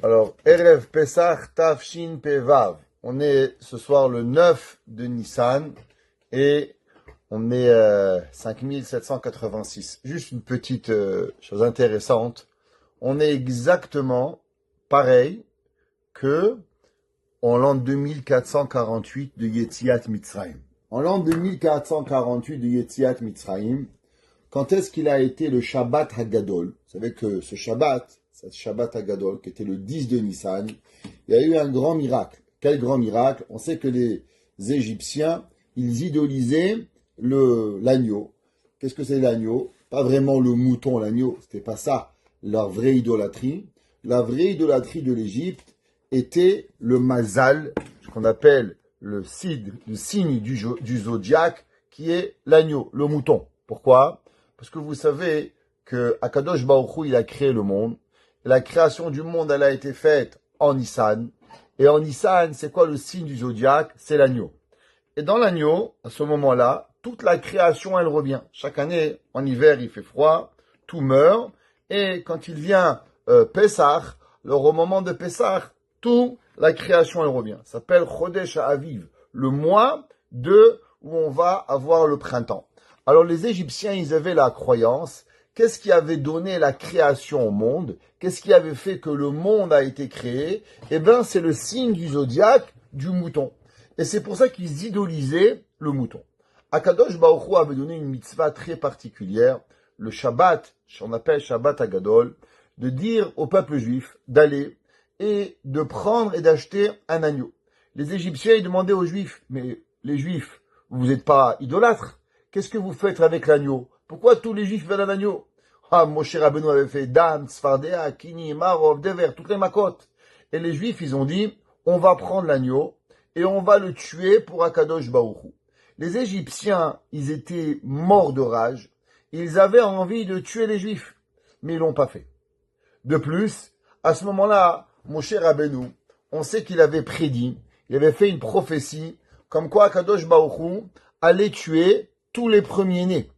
Alors, Erev Pesach Tafshin Pevav. On est ce soir le 9 de Nissan et on est 5786. Juste une petite chose intéressante. On est exactement pareil que en l'an 2448 de Yetziat Mitzrayim. En l'an 2448 de Yetziat Mitzrayim, quand est-ce qu'il a été le Shabbat Hagadol? Vous savez que ce Shabbat Hagadol, qui était le 10 de Nissan, il y a eu un grand miracle. Quel grand miracle? On sait que les Égyptiens, ils idolisaient l'agneau. Qu'est-ce que c'est l'agneau? Pas vraiment le mouton, l'agneau. C'était pas ça, leur vraie idolâtrie. La vraie idolâtrie de l'Égypte était le mazal, ce qu'on appelle le signe du zodiaque, qui est l'agneau, le mouton. Pourquoi? Parce que vous savez que Akadosh Baruch Hu, il a créé le monde. La création du monde, elle a été faite en Nissan. Et en Nissan, c'est quoi le signe du zodiaque? C'est l'agneau. Et dans l'agneau, à ce moment-là, toute la création, elle revient. Chaque année, en hiver, il fait froid, tout meurt. Et quand il vient Pessah, au moment de Pessah, toute la création, elle revient. Ça s'appelle Chodesh Aviv, le mois où on va avoir le printemps. Alors les Égyptiens, ils avaient la croyance, qu'est-ce qui avait donné la création au monde? Qu'est-ce qui avait fait que le monde a été créé? Eh bien, c'est le signe du zodiaque du mouton. Et c'est pour ça qu'ils idolisaient le mouton. Akadosh Baruch Hu avait donné une mitzvah très particulière, le Shabbat, qu'on appelle Shabbat Hagadol, de dire au peuple juif d'aller et de prendre et d'acheter un agneau. Les Égyptiens, ils demandaient aux Juifs, mais les Juifs, vous n'êtes pas idolâtres? Qu'est-ce que vous faites avec l'agneau? Pourquoi tous les Juifs veulent un agneau? Ah, Moshe Rabbeinu avait fait Dam, Sfardea, Kini, Marov, Dever, toutes les makotes. Et les Juifs, ils ont dit, on va prendre l'agneau et on va le tuer pour Akadosh Baruch Hu. Les Égyptiens, ils étaient morts de rage. Ils avaient envie de tuer les Juifs, mais ils l'ont pas fait. De plus, à ce moment-là, Moshe Rabbeinu, on sait qu'il avait prédit, il avait fait une prophétie, comme quoi Akadosh Baruch Hu allait tuer tous les premiers-nés.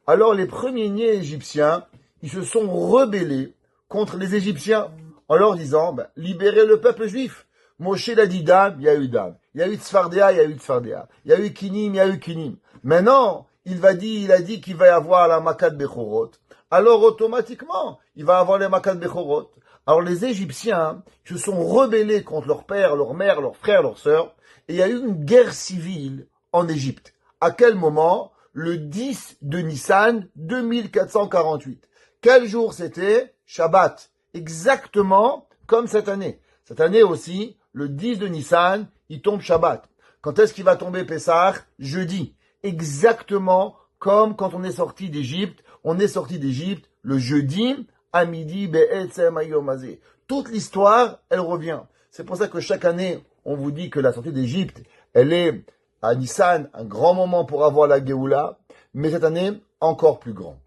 Alors les premiers-nés égyptiens, ils se sont rebellés contre les Égyptiens en leur disant, libérez le peuple juif. Moshe l'a dit Dam, il y a eu Dam. Il y a eu Tzfardea, il y a eu Tzfardea. Il y a eu Kinim, il y a eu Kinim. Maintenant, il a dit qu'il va y avoir la Makat Bechorot. Alors automatiquement, il va y avoir les Makat Bechorot. Alors les Égyptiens se sont rebellés contre leur père, leur mère, leurs frères, leurs sœurs. Et il y a eu une guerre civile en Égypte. À quel moment? Le 10 de Nissan 2448. Quel jour c'était? Shabbat. Exactement comme cette année. Cette année aussi, le 10 de Nissan, il tombe Shabbat. Quand est-ce qu'il va tomber Pessah? Jeudi. Exactement comme quand on est sorti d'Égypte. On est sorti d'Égypte le jeudi à midi. Toute l'histoire, elle revient. C'est pour ça que chaque année, on vous dit que la sortie d'Égypte, elle est à Nissan, un grand moment pour avoir la Géoula, mais cette année, encore plus grand.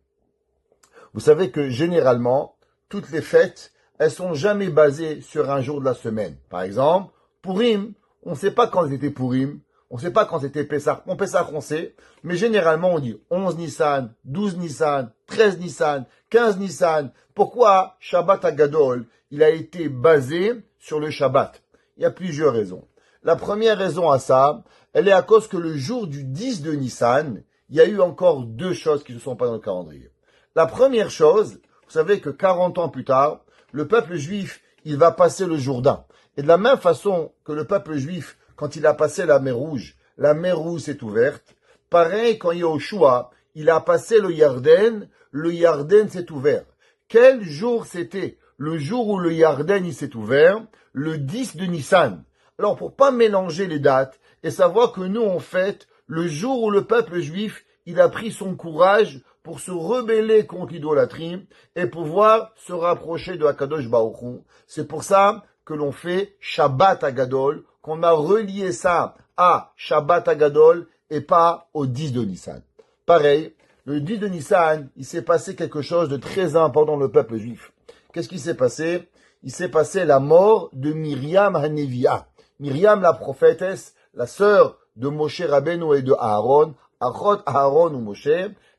Vous savez que généralement, toutes les fêtes, elles sont jamais basées sur un jour de la semaine. Par exemple, Purim, on ne sait pas quand c'était Purim, on ne sait pas quand c'était Pessah. On Pessah, on sait, mais généralement, on dit 11 Nissan, 12 Nissan, 13 Nissan, 15 Nissan. Pourquoi Shabbat Hagadol, il a été basé sur le Shabbat? Il y a plusieurs raisons. La première raison à ça, elle est à cause que le jour du 10 de Nissan, il y a eu encore deux choses qui ne sont pas dans le calendrier. La première chose, vous savez que 40 ans plus tard, le peuple juif, il va passer le Jourdain. Et de la même façon que le peuple juif, quand il a passé la mer Rouge s'est ouverte. Pareil, quand Yahushua, il a passé le Yarden s'est ouvert. Quel jour c'était? Le jour où le Yarden, il s'est ouvert, le 10 de Nissan. Alors, pour pas mélanger les dates et savoir que nous, on fête le jour où le peuple juif, il a pris son courage pour se rebeller contre l'idolâtrie et pouvoir se rapprocher de Akadosh Baruch Hu. C'est pour ça que l'on fait Shabbat Hagadol, qu'on a relié ça à Shabbat Hagadol et pas au 10 de Nissan. Pareil, le 10 de Nissan, il s'est passé quelque chose de très important dans le peuple juif. Qu'est-ce qui s'est passé? Il s'est passé la mort de Myriam Hanevia. Myriam, la prophétesse, la sœur de Moshe Rabbeinu et de Aaron, Achot Aaron ou Moshe,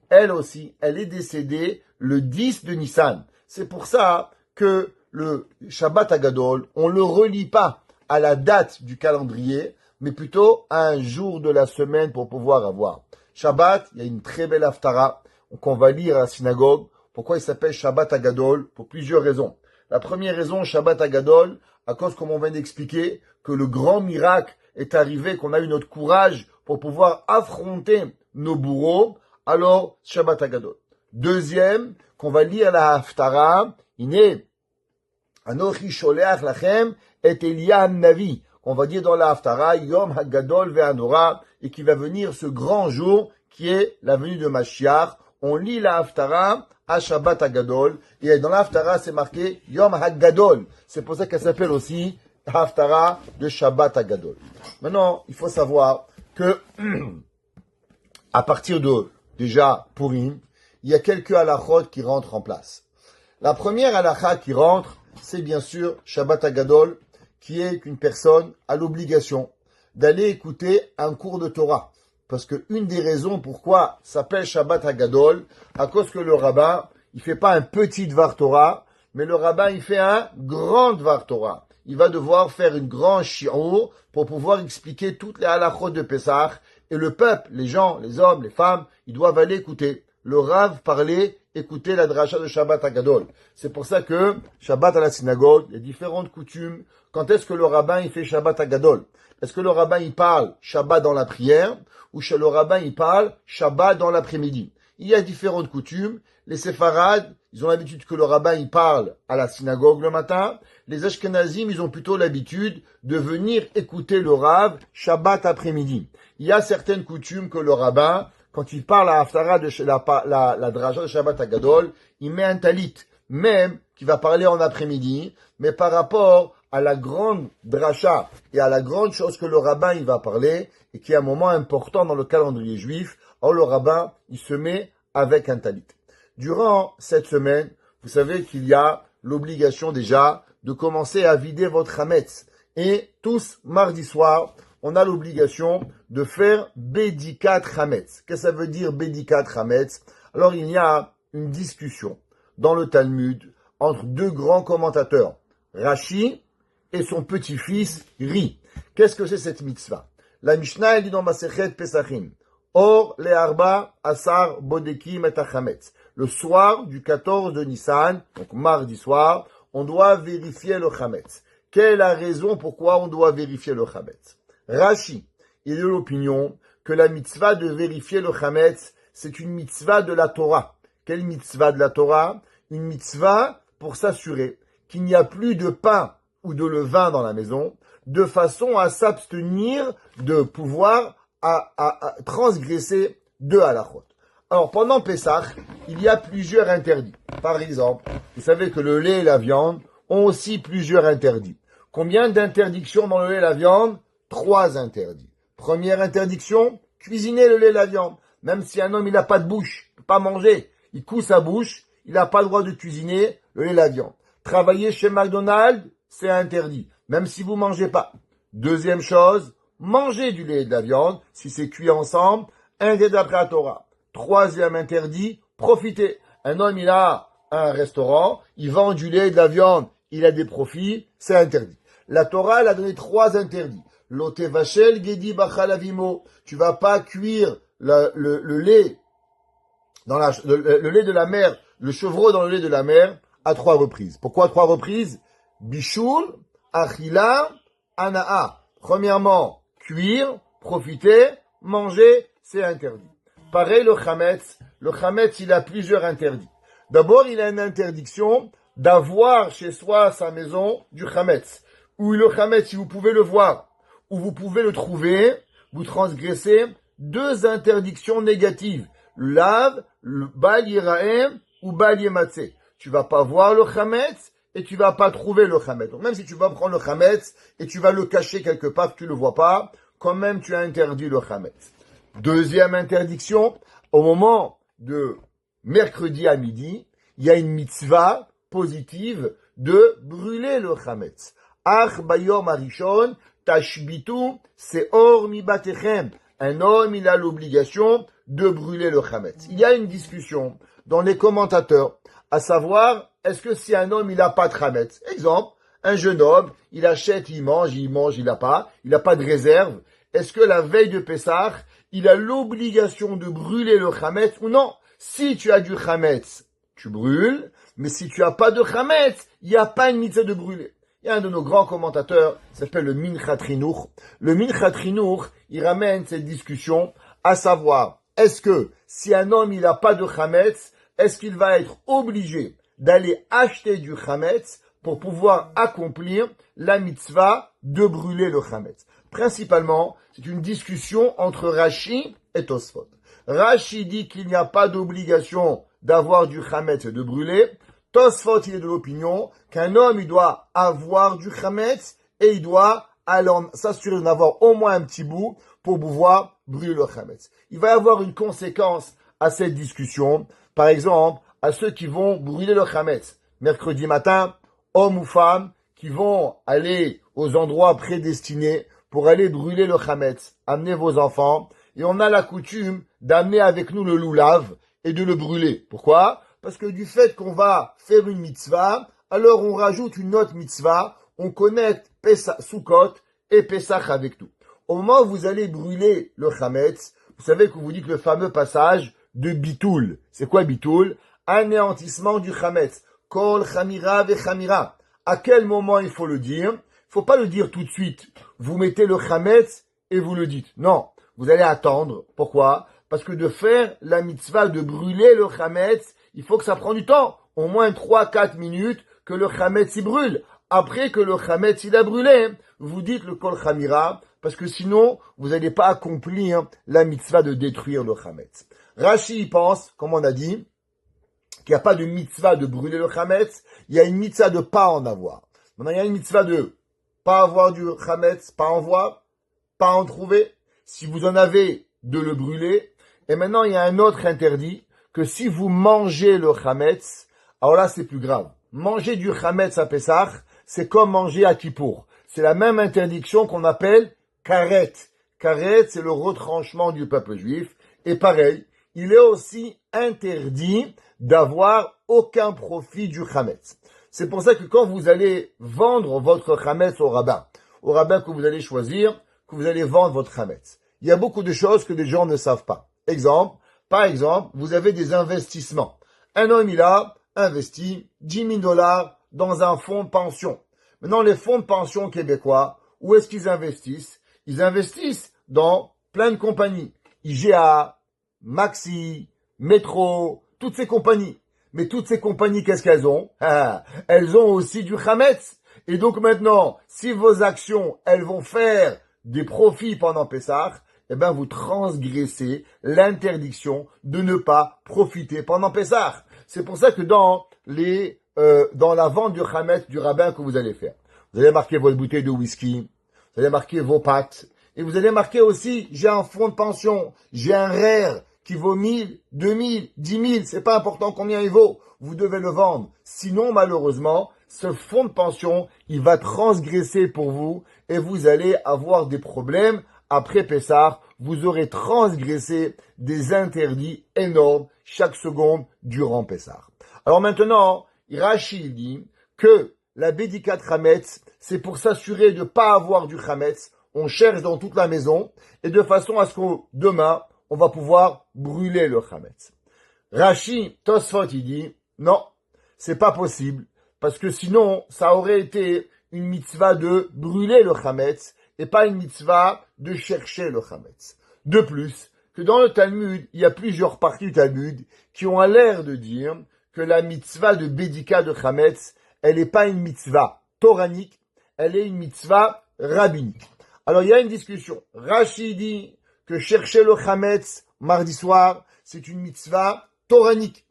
elle aussi, elle est décédée le 10 de Nissan. C'est pour ça que le Shabbat Agadol, on ne le relie pas à la date du calendrier, mais plutôt à un jour de la semaine pour pouvoir avoir. Shabbat, il y a une très belle haftara qu'on va lire à la synagogue. Pourquoi il s'appelle Shabbat Agadol? Pour plusieurs raisons. La première raison, Shabbat Agadol, à cause, comme on vient d'expliquer, que le grand miracle est arrivé, qu'on a eu notre courage pour pouvoir affronter nos bourreaux, alors Shabbat Agadol. Deuxième, qu'on va lire la haftara, Iné, Anochi Sholeach Lachem et Elia Navi. On va dire dans la haftara, Yom Hagadol Ve'anora, et qui va venir ce grand jour qui est la venue de Mashiach. On lit la haftara à Shabbat Hagadol, et dans la haftara c'est marqué Yom Hagadol. C'est pour ça qu'elle s'appelle aussi haftara de Shabbat Hagadol. Maintenant, il faut savoir que à partir de déjà Purim, il y a quelques halachot qui rentrent en place. La première halakha qui rentre, c'est bien sûr Shabbat Hagadol, qui est qu'une personne a l'obligation d'aller écouter un cours de Torah. Parce que une des raisons pourquoi ça s'appelle Shabbat Hagadol, à cause que le rabbin, il fait pas un petit Dvar Torah, mais le rabbin, il fait un grand Dvar Torah. Il va devoir faire une grande shiur pour pouvoir expliquer toutes les halachot de Pessah. Et le peuple, les gens, les hommes, les femmes, ils doivent aller écouter. Le Rav parler, écouter la dracha de Shabbat Hagadol. C'est pour ça que Shabbat à la synagogue, il y a différentes coutumes. Quand est-ce que le rabbin il fait Shabbat Hagadol? Est-ce que le rabbin il parle Shabbat dans la prière ou le rabbin il parle Shabbat dans l'après-midi? Il y a différentes coutumes. Les séfarades, ils ont l'habitude que le rabbin il parle à la synagogue le matin. Les ashkenazim, ils ont plutôt l'habitude de venir écouter le Rav Shabbat après-midi. Il y a certaines coutumes que le rabbin, quand il parle à Haftara de la dracha de Shabbat Hagadol, il met un talit, même qui va parler en après-midi, mais par rapport à la grande dracha et à la grande chose que le rabbin il va parler, et qui est un moment important dans le calendrier juif, alors le rabbin il se met avec un talit. Durant cette semaine, vous savez qu'il y a l'obligation déjà de commencer à vider votre hametz. Et tous, mardi soir, on a l'obligation de faire Bédikat Hametz. Qu'est-ce que ça veut dire Bédikat Hametz? Alors il y a une discussion dans le Talmud entre deux grands commentateurs, Rashi et son petit-fils Ri. Qu'est-ce que c'est cette mitzvah? La Mishnah elle dit dans Masechet Pesachim, Or le Arba Asar Bodekim et Hametz. Le soir du 14 de Nissan, donc mardi soir, on doit vérifier le Hametz. Quelle est la raison pourquoi on doit vérifier le Hametz? Rashi, il est de l'opinion que la mitzvah de vérifier le Hametz, c'est une mitzvah de la Torah. Quelle mitzvah de la Torah? Une mitzvah pour s'assurer qu'il n'y a plus de pain ou de levain dans la maison, de façon à s'abstenir de pouvoir à transgresser deux halachot. Alors, pendant Pessah, il y a plusieurs interdits. Par exemple, vous savez que le lait et la viande ont aussi plusieurs interdits. Combien d'interdictions dans le lait et la viande? 3 interdits. Première interdiction, cuisiner le lait et la viande. Même si un homme, il n'a pas de bouche, il ne peut pas manger, il coud sa bouche, il n'a pas le droit de cuisiner le lait et la viande. Travailler chez McDonald's, c'est interdit, même si vous ne mangez pas. Deuxième chose, manger du lait et de la viande, si c'est cuit ensemble, interdit d'après la Torah. Troisième interdit, profiter. Un homme, il a un restaurant, il vend du lait et de la viande, il a des profits, c'est interdit. La Torah, elle a donné 3 interdits. L'otevachel gedi bachalavimo. Tu vas pas cuire le lait dans le lait de la mer, le chevreau dans le lait de la mer à 3 reprises. Pourquoi 3 reprises? Bishul, achila, anaa. Premièrement, cuire, profiter, manger, c'est interdit. Pareil, le chametz, il a plusieurs interdits. D'abord, il a une interdiction d'avoir chez soi, à sa maison, du chametz. Ou le chametz, si vous pouvez le voir, ou vous pouvez le trouver, vous transgressez 2 interdictions négatives. Lav, le bal yiraem ou bal yematzeh. Tu vas pas voir le chametz et tu vas pas trouver le chametz. Donc même si tu vas prendre le chametz et tu vas le cacher quelque part que tu le vois pas, quand même tu as interdit le chametz. Deuxième interdiction, au moment de mercredi à midi, il y a une mitzvah positive de brûler le chametz. Ach bayom arishon tashbitu seor mibatechem. Un homme, il a l'obligation de brûler le chametz. Il y a une discussion dans les commentateurs, à savoir, est-ce que si un homme, il n'a pas de chametz, exemple, un jeune homme, il achète, il mange, il n'a pas de réserve, est-ce que la veille de Pessah, il a l'obligation de brûler le chametz ou non? Si tu as du chametz, tu brûles, mais si tu as pas de chametz, il n'y a pas une mitzvah de brûler. Il y a un de nos grands commentateurs, qui s'appelle le Minchat Chinuch. Le Minchat Chinuch, il ramène cette discussion, à savoir, est-ce que si un homme il n'a pas de chametz, est-ce qu'il va être obligé d'aller acheter du chametz pour pouvoir accomplir la mitzvah de brûler le chametz? Principalement, c'est une discussion entre Rashi et Tosfot. Rashi dit qu'il n'y a pas d'obligation d'avoir du chametz et de brûler. Tosfot, il est de l'opinion qu'un homme, il doit avoir du chametz et il doit alors s'assurer d'en avoir au moins un petit bout pour pouvoir brûler le chametz. Il va y avoir une conséquence à cette discussion. Par exemple, à ceux qui vont brûler le chametz mercredi matin, hommes ou femmes, qui vont aller aux endroits prédestinés pour aller brûler le chametz. Amenez vos enfants. Et on a la coutume d'amener avec nous le loulav et de le brûler. Pourquoi? Parce que du fait qu'on va faire une mitzvah, alors on rajoute une autre mitzvah, on connecte Sukkot et Pesach avec tout. Au moment où vous allez brûler le chametz, vous savez que vous dites le fameux passage de Bitoul. C'est quoi Bitoul? Anéantissement du chametz. Kol chamira ve chamira. À quel moment il faut le dire? Il faut pas le dire tout de suite. Vous mettez le chametz et vous le dites. Non, vous allez attendre. Pourquoi? Parce que de faire la mitzvah de brûler le chametz, il faut que ça prenne du temps. Au moins 3-4 minutes que le chametz y brûle. Après que le chametz il a brûlé, vous dites le kol chamira, parce que sinon, vous n'allez pas accomplir la mitzvah de détruire le chametz. Rashi pense, comme on a dit, qu'il n'y a pas de mitzvah de brûler le chametz, il y a une mitzvah de pas en avoir. Maintenant, il y a une mitzvah de pas avoir du chametz, pas en voir, pas en trouver. Si vous en avez, de le brûler. Et maintenant, il y a un autre interdit, que si vous mangez le chametz, alors là, c'est plus grave. Manger du chametz à Pessah, c'est comme manger à Kippour. C'est la même interdiction qu'on appelle karet. Karet, c'est le retranchement du peuple juif. Et pareil, il est aussi interdit d'avoir aucun profit du chametz. C'est pour ça que quand vous allez vendre votre chametz au rabbin que vous allez choisir, que vous allez vendre votre chametz, il y a beaucoup de choses que les gens ne savent pas. Par exemple, vous avez des investissements. Un homme, il a investi 10 000 dollars dans un fonds de pension. Maintenant, les fonds de pension québécois, où est-ce qu'ils investissent? Ils investissent dans plein de compagnies. IGA, Maxi, Metro, toutes ces compagnies. Mais toutes ces compagnies, qu'est-ce qu'elles ont? Elles ont aussi du chametz. Et donc maintenant, si vos actions, elles vont faire des profits pendant Pessah, eh ben vous transgressez l'interdiction de ne pas profiter pendant Pessah. C'est pour ça que dans la vente du chametz du rabbin que vous allez faire, vous allez marquer votre bouteille de whisky, vous allez marquer vos pâtes, et vous allez marquer aussi, j'ai un fonds de pension, j'ai un REER qui vaut 1000, 2000, 10 000, c'est pas important combien il vaut, vous devez le vendre. Sinon, malheureusement, ce fonds de pension, il va transgresser pour vous et vous allez avoir des problèmes. Après Pessah, vous aurez transgressé des interdits énormes chaque seconde durant Pessah. Alors maintenant, Rashi dit que la Bédikat Chametz, c'est pour s'assurer de ne pas avoir du Chametz. On cherche dans toute la maison et de façon à ce que demain, on va pouvoir brûler le Chametz. Rashi, Tosfot, il dit, non, c'est pas possible, parce que sinon, ça aurait été une mitzvah de brûler le Chametz et pas une mitzvah de chercher le Chametz. De plus, que dans le Talmud, il y a plusieurs parties du Talmud qui ont l'air de dire que la mitzvah de Bédika de Chametz, elle n'est pas une mitzvah toranique, elle est une mitzvah rabbinique. Alors il y a une discussion. Rashi dit que chercher le Chametz mardi soir, c'est une mitzvah toranique.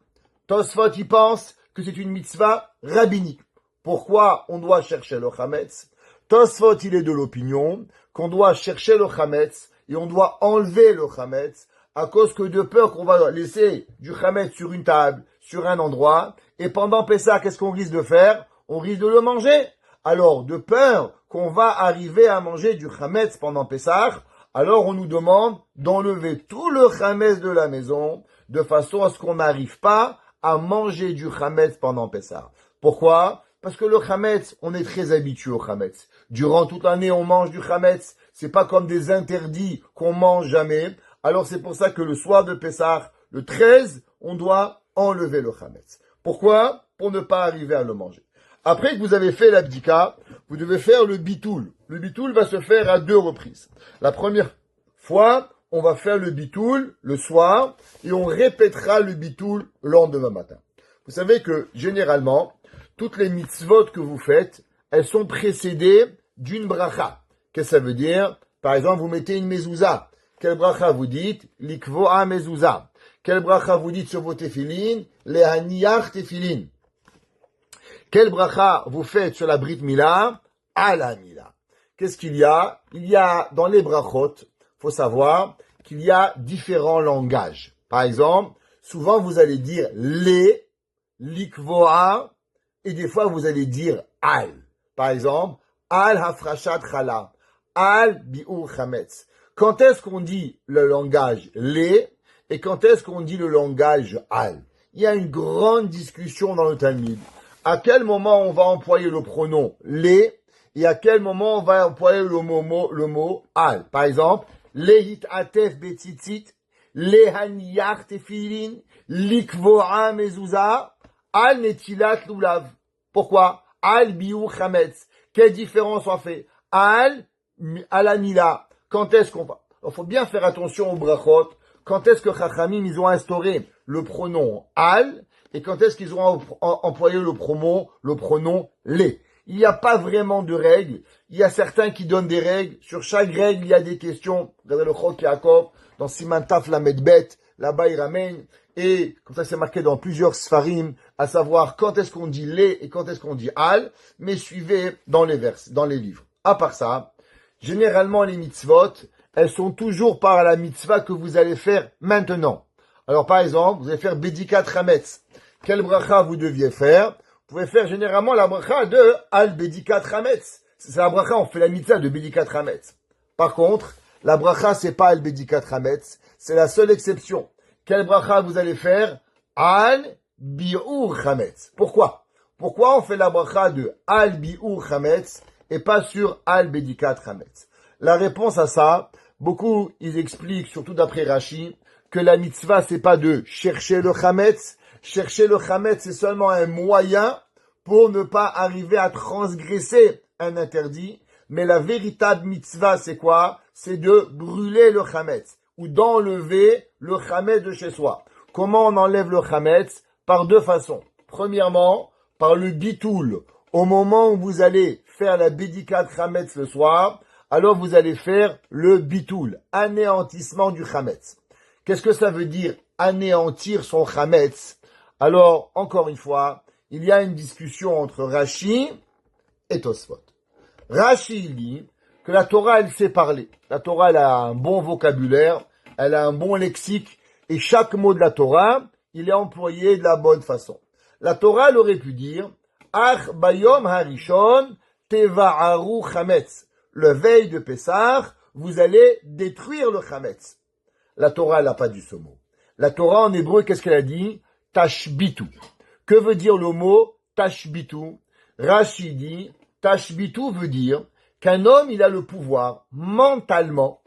Tosfot y pense que c'est une mitzvah rabbinique. Pourquoi on doit chercher le Chametz? Tosfot, il est de l'opinion qu'on doit chercher le Chametz et on doit enlever le Chametz à cause que de peur qu'on va laisser du Chametz sur une table, sur un endroit, et pendant Pessah, qu'est-ce qu'on risque de faire? On risque de le manger. Alors, de peur qu'on va arriver à manger du Chametz pendant Pessah, alors on nous demande d'enlever tout le Chametz de la maison, de façon à ce qu'on n'arrive pas à manger du chametz pendant Pessah. Pourquoi? Parce que le chametz, on est très habitué au chametz. Durant toute l'année, on mange du chametz. C'est pas comme des interdits qu'on mange jamais. Alors c'est pour ça que le soir de Pessah, le 13, on doit enlever le chametz. Pourquoi? Pour ne pas arriver à le manger. Après que vous avez fait l'abdika, vous devez faire le bitoul. Le bitoul va se faire à 2 reprises. La première fois, on va faire le bitoul le soir et on répétera le bitoul le lendemain matin. Vous savez que généralement, toutes les mitzvot que vous faites, elles sont précédées d'une bracha. Qu'est-ce que ça veut dire? Par exemple, vous mettez une mezouza. Quelle bracha vous dites? Likvoa mezouza. Quelle bracha vous dites sur vos téfilines? Lehaniyach téfilin. Quelle bracha vous faites sur la brit mila? Ala mila. Qu'est-ce qu'il y a? Il y a dans les brachot, faut savoir qu'il y a différents langages. Par exemple, souvent vous allez dire les, likvoa, et des fois vous allez dire al. Par exemple, al hafrashat chala, al bi'ur chametz. Quand est-ce qu'on dit le langage les et quand est-ce qu'on dit le langage al? Il y a une grande discussion dans le Talmud. À quel moment on va employer le pronom les et à quel moment on va employer le mot al? Par exemple, lehit atef betzitzit, lehaniyach tefilin, likvoa mezouza, al netilat lulav. Pourquoi? Al biou chametz. Quelle différence on fait? Al la mila. Quand est-ce qu'on va? Il faut bien faire attention aux brachot. Quand est-ce que Chachamim, ils ont instauré le pronom al et quand est-ce qu'ils ont employé le pronom les? Il n'y a pas vraiment de règles. Il y a certains qui donnent des règles. Sur chaque règle, il y a des questions. Regardez le Chok Yaakov, dans Siman Taf Lamed Bet, là-bas il ramène. Et comme ça c'est marqué dans plusieurs sfarim, à savoir quand est-ce qu'on dit les et quand est-ce qu'on dit al, mais suivez dans les versets, dans les livres. À part ça, généralement les mitzvot, elles sont toujours par la mitzvah que vous allez faire maintenant. Alors par exemple, vous allez faire Bedikat Chametz. Quelle bracha vous deviez faire? Vous pouvez faire généralement la bracha de Al Bedikat Chametz. C'est la bracha, on fait la mitzvah de Bedikat Chametz. Par contre, la bracha c'est pas Al Bedikat Chametz, c'est la seule exception. Quelle bracha vous allez faire? Al Bi'ur Chametz. Pourquoi? Pourquoi on fait la bracha de Al Bi'ur Chametz et pas sur Al Bedikat Chametz? La réponse à ça, beaucoup ils expliquent, surtout d'après Rashi, que la mitzvah c'est pas de chercher le Chametz. Chercher le Chametz c'est seulement un moyen pour ne pas arriver à transgresser un interdit. Mais la véritable mitzvah c'est quoi? C'est de brûler le Chametz ou d'enlever le Chametz de chez soi. Comment on enlève le Chametz? Par 2 façons. Premièrement, par le bitoul. Au moment où vous allez faire la Bedikat Chametz le soir, alors vous allez faire le bitoul, anéantissement du Chametz. Qu'est-ce que ça veut dire anéantir son Chametz? Alors, encore une fois, il y a une discussion entre Rashi et Tosfot. Rashi dit que la Torah, elle sait parler. La Torah, elle a un bon vocabulaire, elle a un bon lexique, et chaque mot de la Torah, il est employé de la bonne façon. La Torah, elle aurait pu dire, Ach bayom harishon teva'aru chametz. Le veille de Pessah, vous allez détruire le chametz. La Torah, elle n'a pas dit ce mot. La Torah, en hébreu, qu'est-ce qu'elle a dit? Tashbitu. Que veut dire le mot tashbitu? Rashi dit, tashbitu veut dire qu'un homme, il a le pouvoir, mentalement,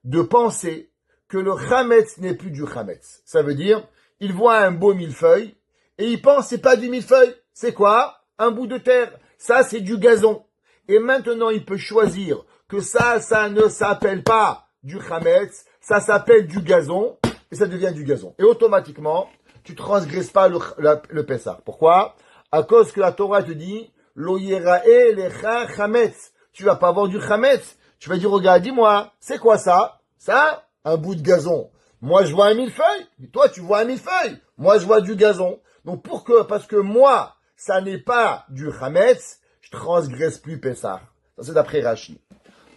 de penser que le chametz n'est plus du chametz. Ça veut dire, il voit un beau millefeuille, et il pense, c'est pas du millefeuille. C'est quoi? Un bout de terre. Ça, c'est du gazon. Et maintenant, il peut choisir que ça ne s'appelle pas du chametz, ça s'appelle du gazon, et ça devient du gazon. Et automatiquement, tu transgresses pas le Pessah. Pourquoi? À cause que la Torah te dit, lo yerae lecha chametz. Tu vas pas avoir du chametz. Tu vas dire, regarde, dis-moi, c'est quoi ça? Ça, un bout de gazon. Moi, je vois un millefeuille. Toi, tu vois un millefeuille. Moi, je vois du gazon. Donc, parce que moi, ça n'est pas du chametz, je transgresse plus Pessah. Ça, c'est d'après Rashi.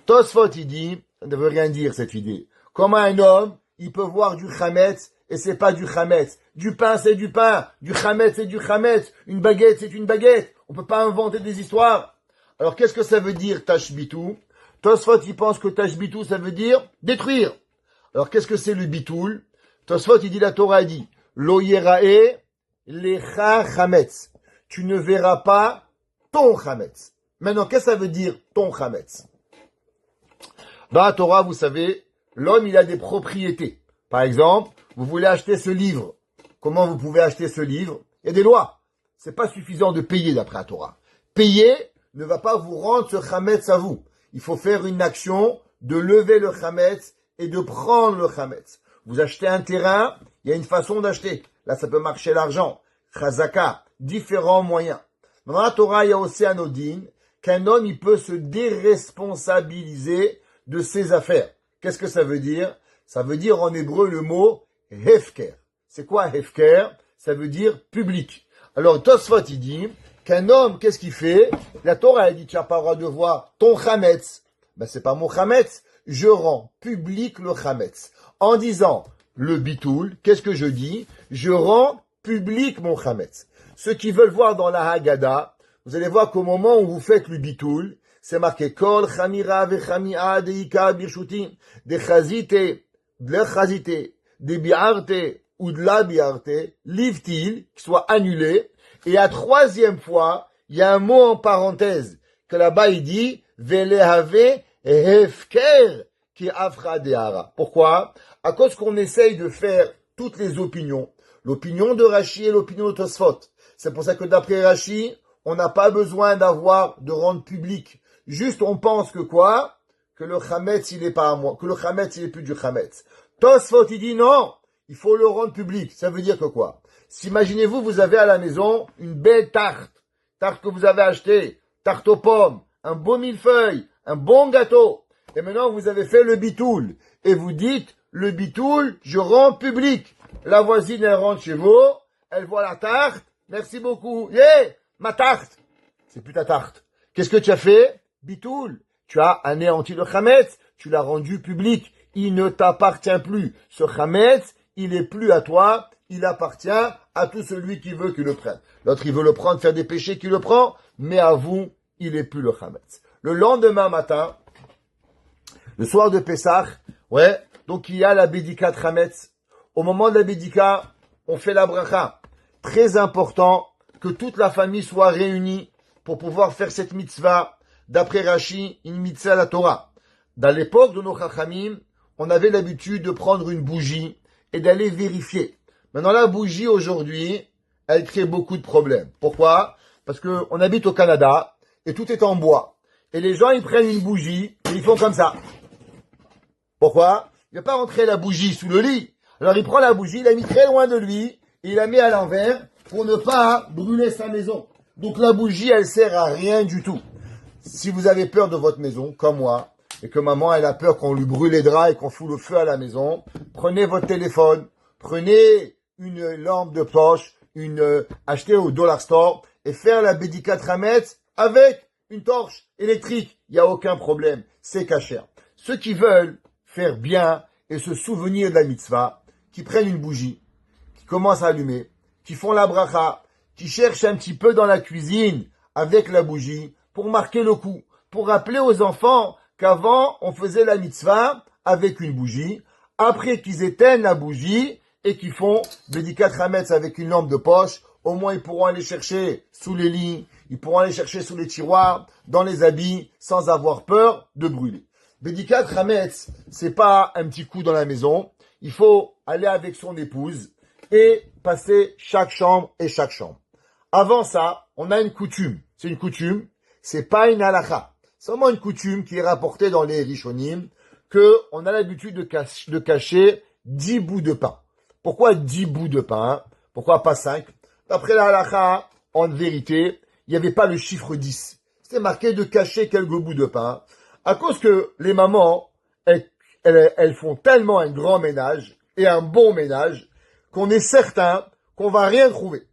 Tosfot, il dit, ça ne veut rien dire, cette idée. Comment un homme, il peut voir du chametz, et c'est pas du chametz. Du pain, c'est du pain. Du chametz, c'est du chametz. Une baguette, c'est une baguette. On peut pas inventer des histoires. Alors, qu'est-ce que ça veut dire, tashbitu? Tosfot, il pense que tashbitu, ça veut dire détruire. Alors, qu'est-ce que c'est le bitoul? Tosfot, il dit, la Torah dit, lo yerae lecha chametz. Tu ne verras pas ton chametz. Maintenant, qu'est-ce que ça veut dire ton chametz? Dans la Torah, vous savez, l'homme, il a des propriétés. Par exemple, vous voulez acheter ce livre. Comment vous pouvez acheter ce livre? Il y a des lois. C'est pas suffisant de payer d'après la Torah. Payer ne va pas vous rendre ce chametz à vous. Il faut faire une action de lever le chametz et de prendre le chametz. Vous achetez un terrain, il y a une façon d'acheter. Là, ça peut marcher l'argent. Chazaka, différents moyens. Dans la Torah, il y a aussi un odin, qu'un homme, il peut se déresponsabiliser de ses affaires. Qu'est-ce que ça veut dire? Ça veut dire en hébreu le mot hefker. C'est quoi hefker? Ça veut dire public. Alors Tosfot il dit qu'un homme, qu'est-ce qu'il fait? La Torah elle dit tu n'as pas le droit de voir ton chametz. Ben c'est pas mon chametz. Je rends public le chametz. En disant le bitoul, qu'est-ce que je dis? Je rends public mon chametz. Ceux qui veulent voir dans la Haggadah, vous allez voir qu'au moment où vous faites le bitoul, c'est marqué Kol Chamira vechamia deika birshutim de chazite, de chazite, de biarte ou de la biarte, livtil, qui soit annulé. Et la troisième fois, il y a un mot en parenthèse que là-bas il dit velehave hefker qui afra dehara. Pourquoi? À cause qu'on essaye de faire toutes les opinions, l'opinion de Rashi et l'opinion de Tosfot. C'est pour ça que d'après Rashi, on n'a pas besoin de rendre public. Juste, on pense que quoi? Que le chametz, il est pas à moi. Que le chametz, il est plus du chametz. Tosfot, il dit non. Il faut le rendre public. Ça veut dire que quoi? Imaginez-vous, vous avez à la maison une belle tarte. Tarte que vous avez achetée. Tarte aux pommes. Un beau millefeuille. Un bon gâteau. Et maintenant, vous avez fait le bitoul. Et vous dites, le bitoul, je rends public. La voisine, elle rentre chez vous. Elle voit la tarte. Merci beaucoup. Yeah! Ma tarte. C'est plus ta tarte. Qu'est-ce que tu as fait? Bitoul. Tu as anéanti le chametz. Tu l'as rendu public. Il ne t'appartient plus. Ce chametz, il est plus à toi. Il appartient à tout celui qui veut qu'il le prenne. L'autre, il veut le prendre, faire des péchés, qu'il le prend. Mais à vous, il est plus le chametz. Le lendemain matin, le soir de Pessah, ouais, donc il y a la bédika de chametz. Au moment de la bédika, on fait la bracha. Très important que toute la famille soit réunie pour pouvoir faire cette mitzvah. D'après Rashi, une mitzvah à la Torah. Dans l'époque de nos chachamim, on avait l'habitude de prendre une bougie et d'aller vérifier. Maintenant, la bougie, aujourd'hui, elle crée beaucoup de problèmes. Pourquoi? Parce que on habite au Canada et tout est en bois. Et les gens, ils prennent une bougie et ils font comme ça. Pourquoi? Il ne va pas rentrer la bougie sous le lit. Alors, il prend la bougie, il l'a mis très loin de lui et il la met à l'envers pour ne pas brûler sa maison. Donc, la bougie, elle sert à rien du tout. Si vous avez peur de votre maison, comme moi, et que maman, elle a peur qu'on lui brûle les draps et qu'on fout le feu à la maison, prenez votre téléphone, prenez une lampe de poche, achetez au Dollar Store et faire la bédika chametz avec une torche électrique. Il n'y a aucun problème. C'est kasher. Ceux qui veulent faire bien et se souvenir de la mitzvah, qui prennent une bougie, qui commencent à allumer, qui font la bracha, qui cherchent un petit peu dans la cuisine avec la bougie pour marquer le coup, pour rappeler aux enfants qu'avant, on faisait la mitzvah avec une bougie, après qu'ils éteignent la bougie et qu'ils font bédika chametz avec une lampe de poche, au moins ils pourront aller chercher sous les lits, ils pourront aller chercher sous les tiroirs, dans les habits, sans avoir peur de brûler. Bédika chametz, c'est pas un petit coup dans la maison, il faut aller avec son épouse et passer chaque chambre et chaque chambre. Avant ça, on a une coutume. C'est une coutume, c'est pas une halakha. C'est vraiment une coutume qui est rapportée dans les Rishonim, que on a l'habitude de cacher 10 bouts de pain. Pourquoi 10 bouts de pain? Pourquoi pas 5? D'après la halakha, en vérité, il n'y avait pas le chiffre 10. C'était marqué de cacher quelques bouts de pain, à cause que les mamans, elles font tellement un grand ménage, et un bon ménage, qu'on est certain qu'on va rien trouver.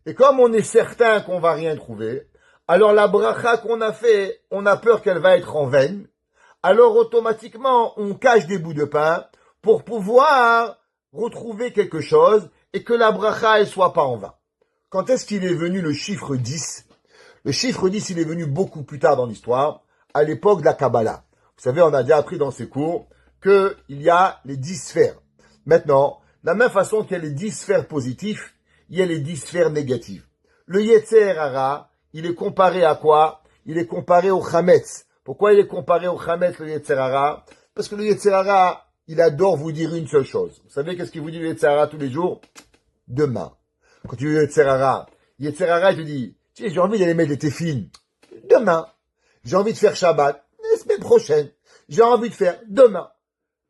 Et comme on est certain qu'on va rien trouver, alors la bracha qu'on a fait, on a peur qu'elle va être en vaine. Alors automatiquement, on cache des bouts de pain pour pouvoir retrouver quelque chose et que la bracha elle soit pas en vain. Quand est-ce qu'il est venu le chiffre 10? Le chiffre 10, il est venu beaucoup plus tard dans l'histoire, à l'époque de la Kabbalah. Vous savez, on a déjà appris dans ces cours qu'il y a les 10 sphères. Maintenant, de la même façon qu'il y a les 10 sphères positives, il y a les 10 sphères négatives. Le Yetzer Hara, il est comparé à quoi? Il est comparé au Chametz. Pourquoi il est comparé au Chametz, le Yetzer Hara? Parce que le Yetzer Hara, il adore vous dire une seule chose. Vous savez qu'est-ce qu'il vous dit le Yetzer Hara tous les jours? Demain. Quand tu dis Yetzer Hara, il te dit, tu sais, j'ai envie d'aller mettre des téfines. Demain. J'ai envie de faire Shabbat. La semaine prochaine. J'ai envie de faire demain.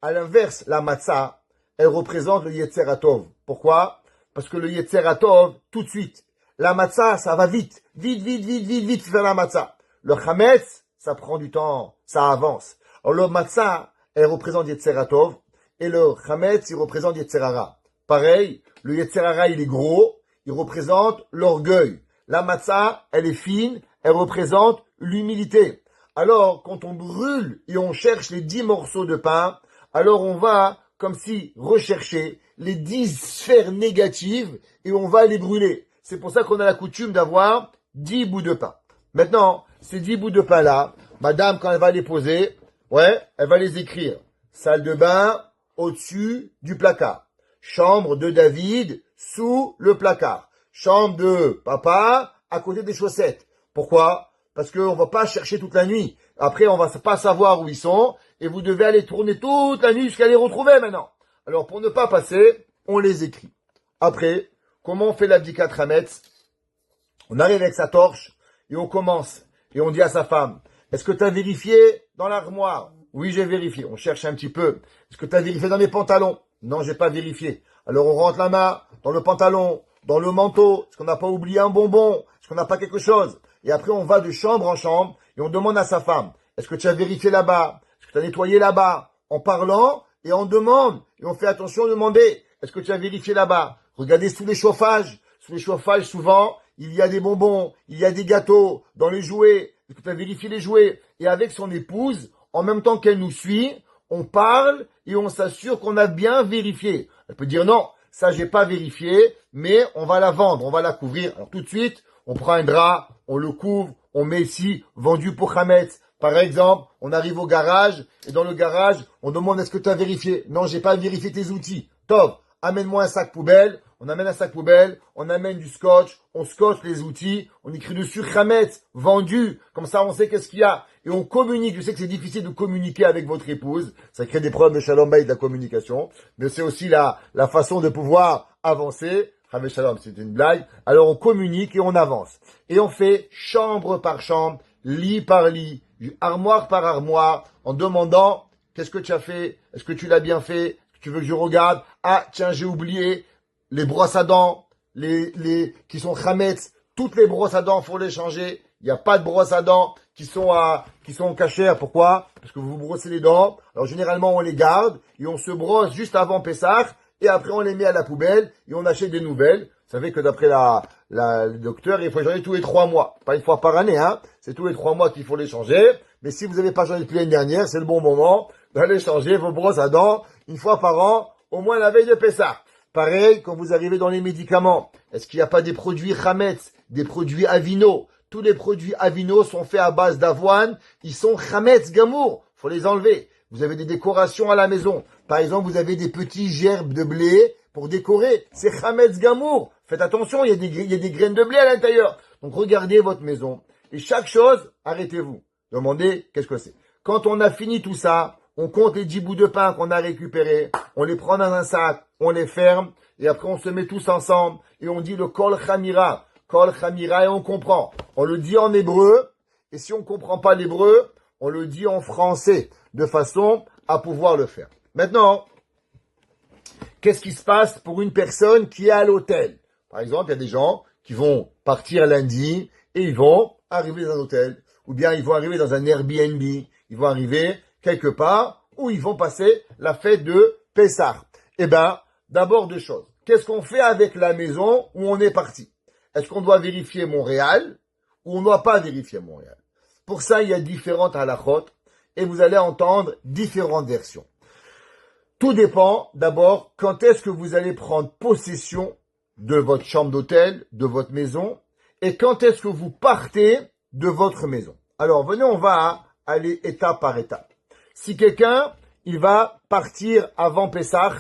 À l'inverse, la matzah, elle représente le Yetzer Hatov. Pourquoi? Parce que le Yetzer Hatov, tout de suite. La matzah, ça va vite. Vite faire la matzah. Le Chametz, ça prend du temps. Ça avance. Alors le matzah, elle représente Yetzer Hatov. Et le Chametz, il représente Yetzer Hara. Pareil, le Yetzer Hara, il est gros. Il représente l'orgueil. La matzah, elle est fine. Elle représente l'humilité. Alors, quand on brûle et on cherche les 10 morceaux de pain, alors on va, comme si, rechercher les 10 sphères négatives et on va les brûler. C'est pour ça qu'on a la coutume d'avoir 10 bouts de pain. Maintenant, ces 10 bouts de pain-là, madame, quand elle va les poser, elle va les écrire. Salle de bain, au-dessus du placard. Chambre de David, sous le placard. Chambre de papa, à côté des chaussettes. Pourquoi? Parce qu'on va pas chercher toute la nuit. Après, on va pas savoir où ils sont. Et vous devez aller tourner toute la nuit jusqu'à les retrouver maintenant. Alors, pour ne pas passer, on les écrit. Après, comment on fait l'abdikat Hametz? On arrive avec sa torche et on commence. Et on dit à sa femme, est-ce que tu as vérifié dans l'armoire? Oui, j'ai vérifié. On cherche un petit peu. Est-ce que tu as vérifié dans mes pantalons? Non, j'ai pas vérifié. Alors, on rentre la main dans le pantalon, dans le manteau. Est-ce qu'on n'a pas oublié un bonbon? Est-ce qu'on n'a pas quelque chose? Et après, on va de chambre en chambre et on demande à sa femme, est-ce que tu as vérifié là-bas? Est-ce que tu as nettoyé là-bas? En parlant et on demande. Et on fait attention à demander, est-ce que tu as vérifié là-bas? Regardez sous les chauffages. Sous les chauffages, souvent, il y a des bonbons, il y a des gâteaux, dans les jouets. Est-ce que tu as vérifié les jouets? Et avec son épouse, en même temps qu'elle nous suit, on parle et on s'assure qu'on a bien vérifié. Elle peut dire non, ça j'ai pas vérifié, mais on va la vendre, on va la couvrir. Alors tout de suite, on prend un drap, on le couvre, on met ici, vendu pour Hametz. Par exemple, on arrive au garage, et dans le garage, on demande est-ce que tu as vérifié? Non, j'ai pas vérifié tes outils. Top, amène-moi un sac poubelle. On amène un sac poubelle, on amène du scotch, on scotche les outils, on écrit dessus Hametz, vendu. Comme ça, on sait qu'est-ce qu'il y a. Et on communique. Je sais que c'est difficile de communiquer avec votre épouse. Ça crée des problèmes de shalom bayit de la communication. Mais c'est aussi la façon de pouvoir avancer. Hametz shalom, c'est une blague. Alors on communique et on avance. Et on fait chambre par chambre, lit par lit, armoire par armoire, en demandant qu'est-ce que tu as fait? Est-ce que tu l'as bien fait? Tu veux que je regarde? Ah, tiens, j'ai oublié. Les brosses à dents, qui sont Hametz, toutes les brosses à dents, faut les changer. Il n'y a pas de brosses à dents qui sont cachères. Pourquoi? Parce que vous vous brossez les dents. Alors, généralement, on les garde et on se brosse juste avant Pessah et après, on les met à la poubelle et on achète des nouvelles. Vous savez que d'après le docteur, il faut les changer tous les 3 mois. Pas une fois par année, hein. C'est tous les 3 mois qu'il faut les changer. Mais si vous n'avez pas changé depuis l'année dernière, c'est le bon moment d'aller changer vos brosses à dents une fois par an, au moins la veille de Pessah. Pareil, quand vous arrivez dans les médicaments, est-ce qu'il n'y a pas des produits Hametz, des produits Avino? Tous les produits Avino sont faits à base d'avoine, ils sont Hametz Gamour, faut les enlever. Vous avez des décorations à la maison. Par exemple, vous avez des petits gerbes de blé pour décorer, c'est Hametz Gamour. Faites attention, il y a des graines de blé à l'intérieur. Donc regardez votre maison. Et chaque chose, arrêtez-vous. Demandez qu'est-ce que c'est. Quand on a fini tout ça, on compte les 10 bouts de pain qu'on a récupérés, on les prend dans un sac, on les ferme, et après on se met tous ensemble, et on dit le Kol Chamira, et on comprend. On le dit en hébreu, et si on comprend pas l'hébreu, on le dit en français, de façon à pouvoir le faire. Maintenant, qu'est-ce qui se passe pour une personne qui est à l'hôtel? Par exemple, il y a des gens qui vont partir lundi, et ils vont arriver dans un hôtel, ou bien ils vont arriver dans un Airbnb, ils vont arriver quelque part où ils vont passer la fête de Pessah. Eh ben, d'abord 2 choses. Qu'est-ce qu'on fait avec la maison où on est parti? Est-ce qu'on doit vérifier Montréal ou on ne doit pas vérifier Montréal? Pour ça, il y a différentes halakhot et vous allez entendre différentes versions. Tout dépend d'abord quand est-ce que vous allez prendre possession de votre chambre d'hôtel, de votre maison, et quand est-ce que vous partez de votre maison. Alors, venez, on va aller étape par étape. Si quelqu'un, il va partir avant Pessah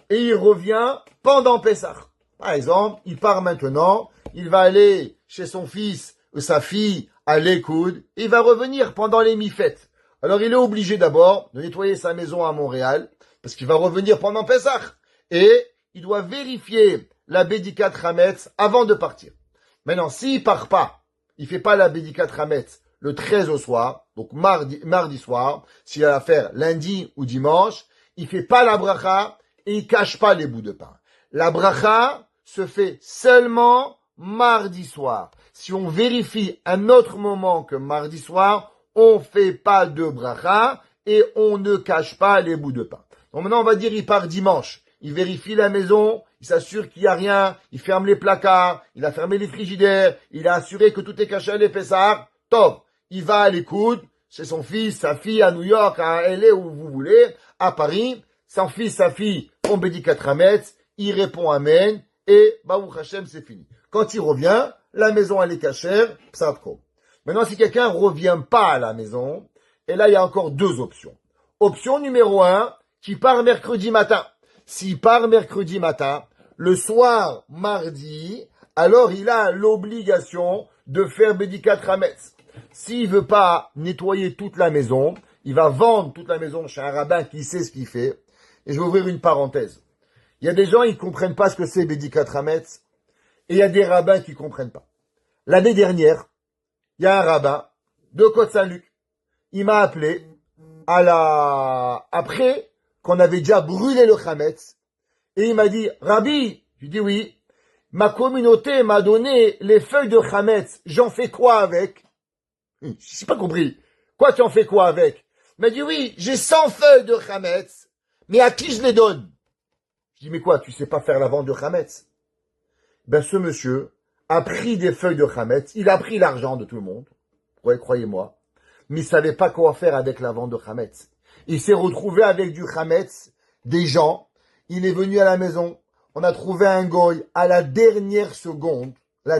et il revient pendant Pessah. Par exemple, il part maintenant, il va aller chez son fils ou sa fille à l'écoute, et il va revenir pendant les mi-fêtes. Alors il est obligé d'abord de nettoyer sa maison à Montréal, parce qu'il va revenir pendant Pessah. Et il doit vérifier la Bédikat Hametz avant de partir. Maintenant, s'il part pas, il fait pas la Bédikat Hametz le 13 au soir, donc mardi soir, s'il va la faire lundi ou dimanche, il fait pas la bracha et il cache pas les bouts de pain. La bracha se fait seulement mardi soir. Si on vérifie un autre moment que mardi soir, on fait pas de bracha et on ne cache pas les bouts de pain. Donc maintenant, on va dire il part dimanche. Il vérifie la maison, il s'assure qu'il n'y a rien, il ferme les placards, il a fermé les frigidaires, il a assuré que tout est caché à l'épaisseur. Top. Il va à l'écoute, chez son fils, sa fille, à New York, à LA, où vous voulez, à Paris. Son fils, sa fille, on bédit 4 Hametz, il répond Amen, et Baruch Hashem, c'est fini. Quand il revient, la maison, elle est cachère, psatko. Maintenant, si quelqu'un revient pas à la maison, et là, il y a encore deux options. Option numéro 1, qui part mercredi matin. S'il part mercredi matin, le soir, mardi, alors il a l'obligation de faire Bédikat Hametz. S'il veut pas nettoyer toute la maison, il va vendre toute la maison chez un rabbin qui sait ce qu'il fait. Et je vais ouvrir une parenthèse. Il y a des gens, ils comprennent pas ce que c'est Bédikat Hametz. Et il y a des rabbins qui comprennent pas. L'année dernière, il y a un rabbin de Côte-Saint-Luc. Il m'a appelé après qu'on avait déjà brûlé le Hametz. Et il m'a dit, Rabbi, je lui dis oui, ma communauté m'a donné les feuilles de Hametz. J'en fais quoi avec? Je n'ai pas compris. Quoi, tu en fais quoi avec? Il m'a dit oui, j'ai 100 feuilles de Hametz, mais à qui je les donne? Je dis, mais quoi, tu sais pas faire la vente de Hametz? Ben, ce monsieur a pris des feuilles de Hametz, il a pris l'argent de tout le monde. Ouais, croyez-moi. Mais il savait pas quoi faire avec la vente de Hametz. Il s'est retrouvé avec du Hametz, des gens. Il est venu à la maison. On a trouvé un goy à la dernière seconde. C'était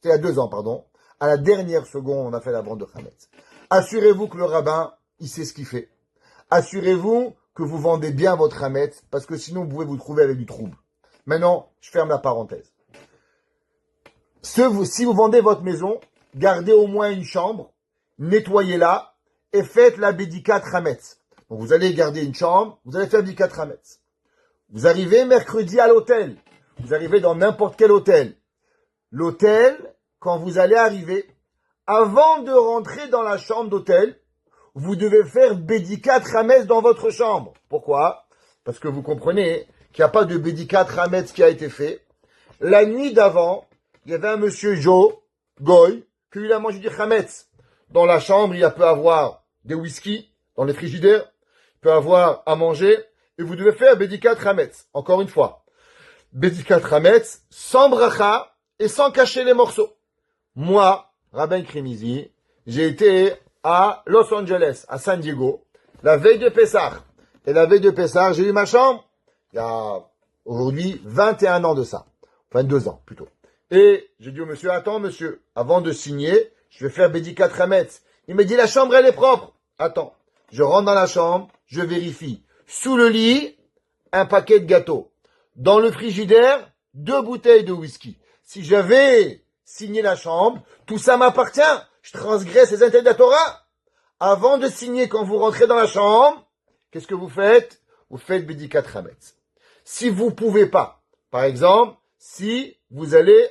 il y a 2 ans, pardon. À la dernière seconde, on a fait la vente de Hametz. Assurez-vous que le rabbin, il sait ce qu'il fait. Assurez-vous que vous vendez bien votre Hametz, parce que sinon, vous pouvez vous trouver avec du trouble. Maintenant, je ferme la parenthèse. Si vous vendez votre maison, gardez au moins une chambre, nettoyez-la, et faites la Bédikat Hametz. Donc, vous allez garder une chambre, vous allez faire Bédikat Hametz. Vous arrivez mercredi à l'hôtel. Vous arrivez dans n'importe quel hôtel. L'hôtel, quand vous allez arriver, avant de rentrer dans la chambre d'hôtel, vous devez faire Bédikat Hametz dans votre chambre. Pourquoi? Parce que vous comprenez qu'il n'y a pas de Bédikat Hametz qui a été fait. La nuit d'avant, il y avait un monsieur Goy, qui lui a mangé du Hametz. Dans la chambre, il peut avoir des whisky, dans les frigidaires, il peut avoir à manger, et vous devez faire Bédikat Hametz. Encore une fois, Bédikat Hametz, sans bracha et sans cacher les morceaux. Moi, Rabbin Krimizi, j'ai été à Los Angeles, à San Diego, la veille de Pessah. Et la veille de Pessah, j'ai eu ma chambre, il y a aujourd'hui 21 ans de ça. 22 ans, plutôt. Et j'ai dit au monsieur, attends monsieur, avant de signer, je vais faire Bédikat Hametz. Il m'a dit, la chambre, elle est propre. Attends, je rentre dans la chambre, je vérifie. Sous le lit, un paquet de gâteaux. Dans le frigidaire, 2 bouteilles de whisky. Si j'avais signé la chambre, tout ça m'appartient. Je transgresse les interdits de la Torah. Avant de signer, quand vous rentrez dans la chambre, qu'est-ce que vous faites? Vous faites Bédikat Hametz. Si vous pouvez pas, par exemple, si vous allez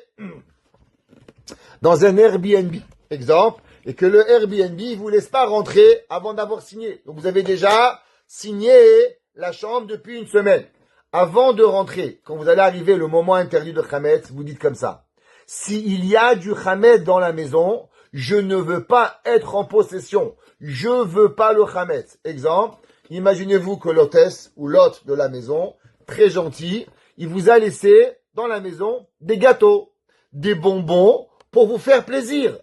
dans un Airbnb, exemple, et que le Airbnb ne vous laisse pas rentrer avant d'avoir signé. Donc vous avez déjà signé la chambre depuis une semaine. Avant de rentrer, quand vous allez arriver le moment interdit de Hametz, vous dites comme ça. S'il y a du Hametz dans la maison, je ne veux pas être en possession. Je veux pas le Hametz. Exemple, imaginez-vous que l'hôtesse ou l'hôte de la maison, très gentil, il vous a laissé dans la maison des gâteaux, des bonbons pour vous faire plaisir.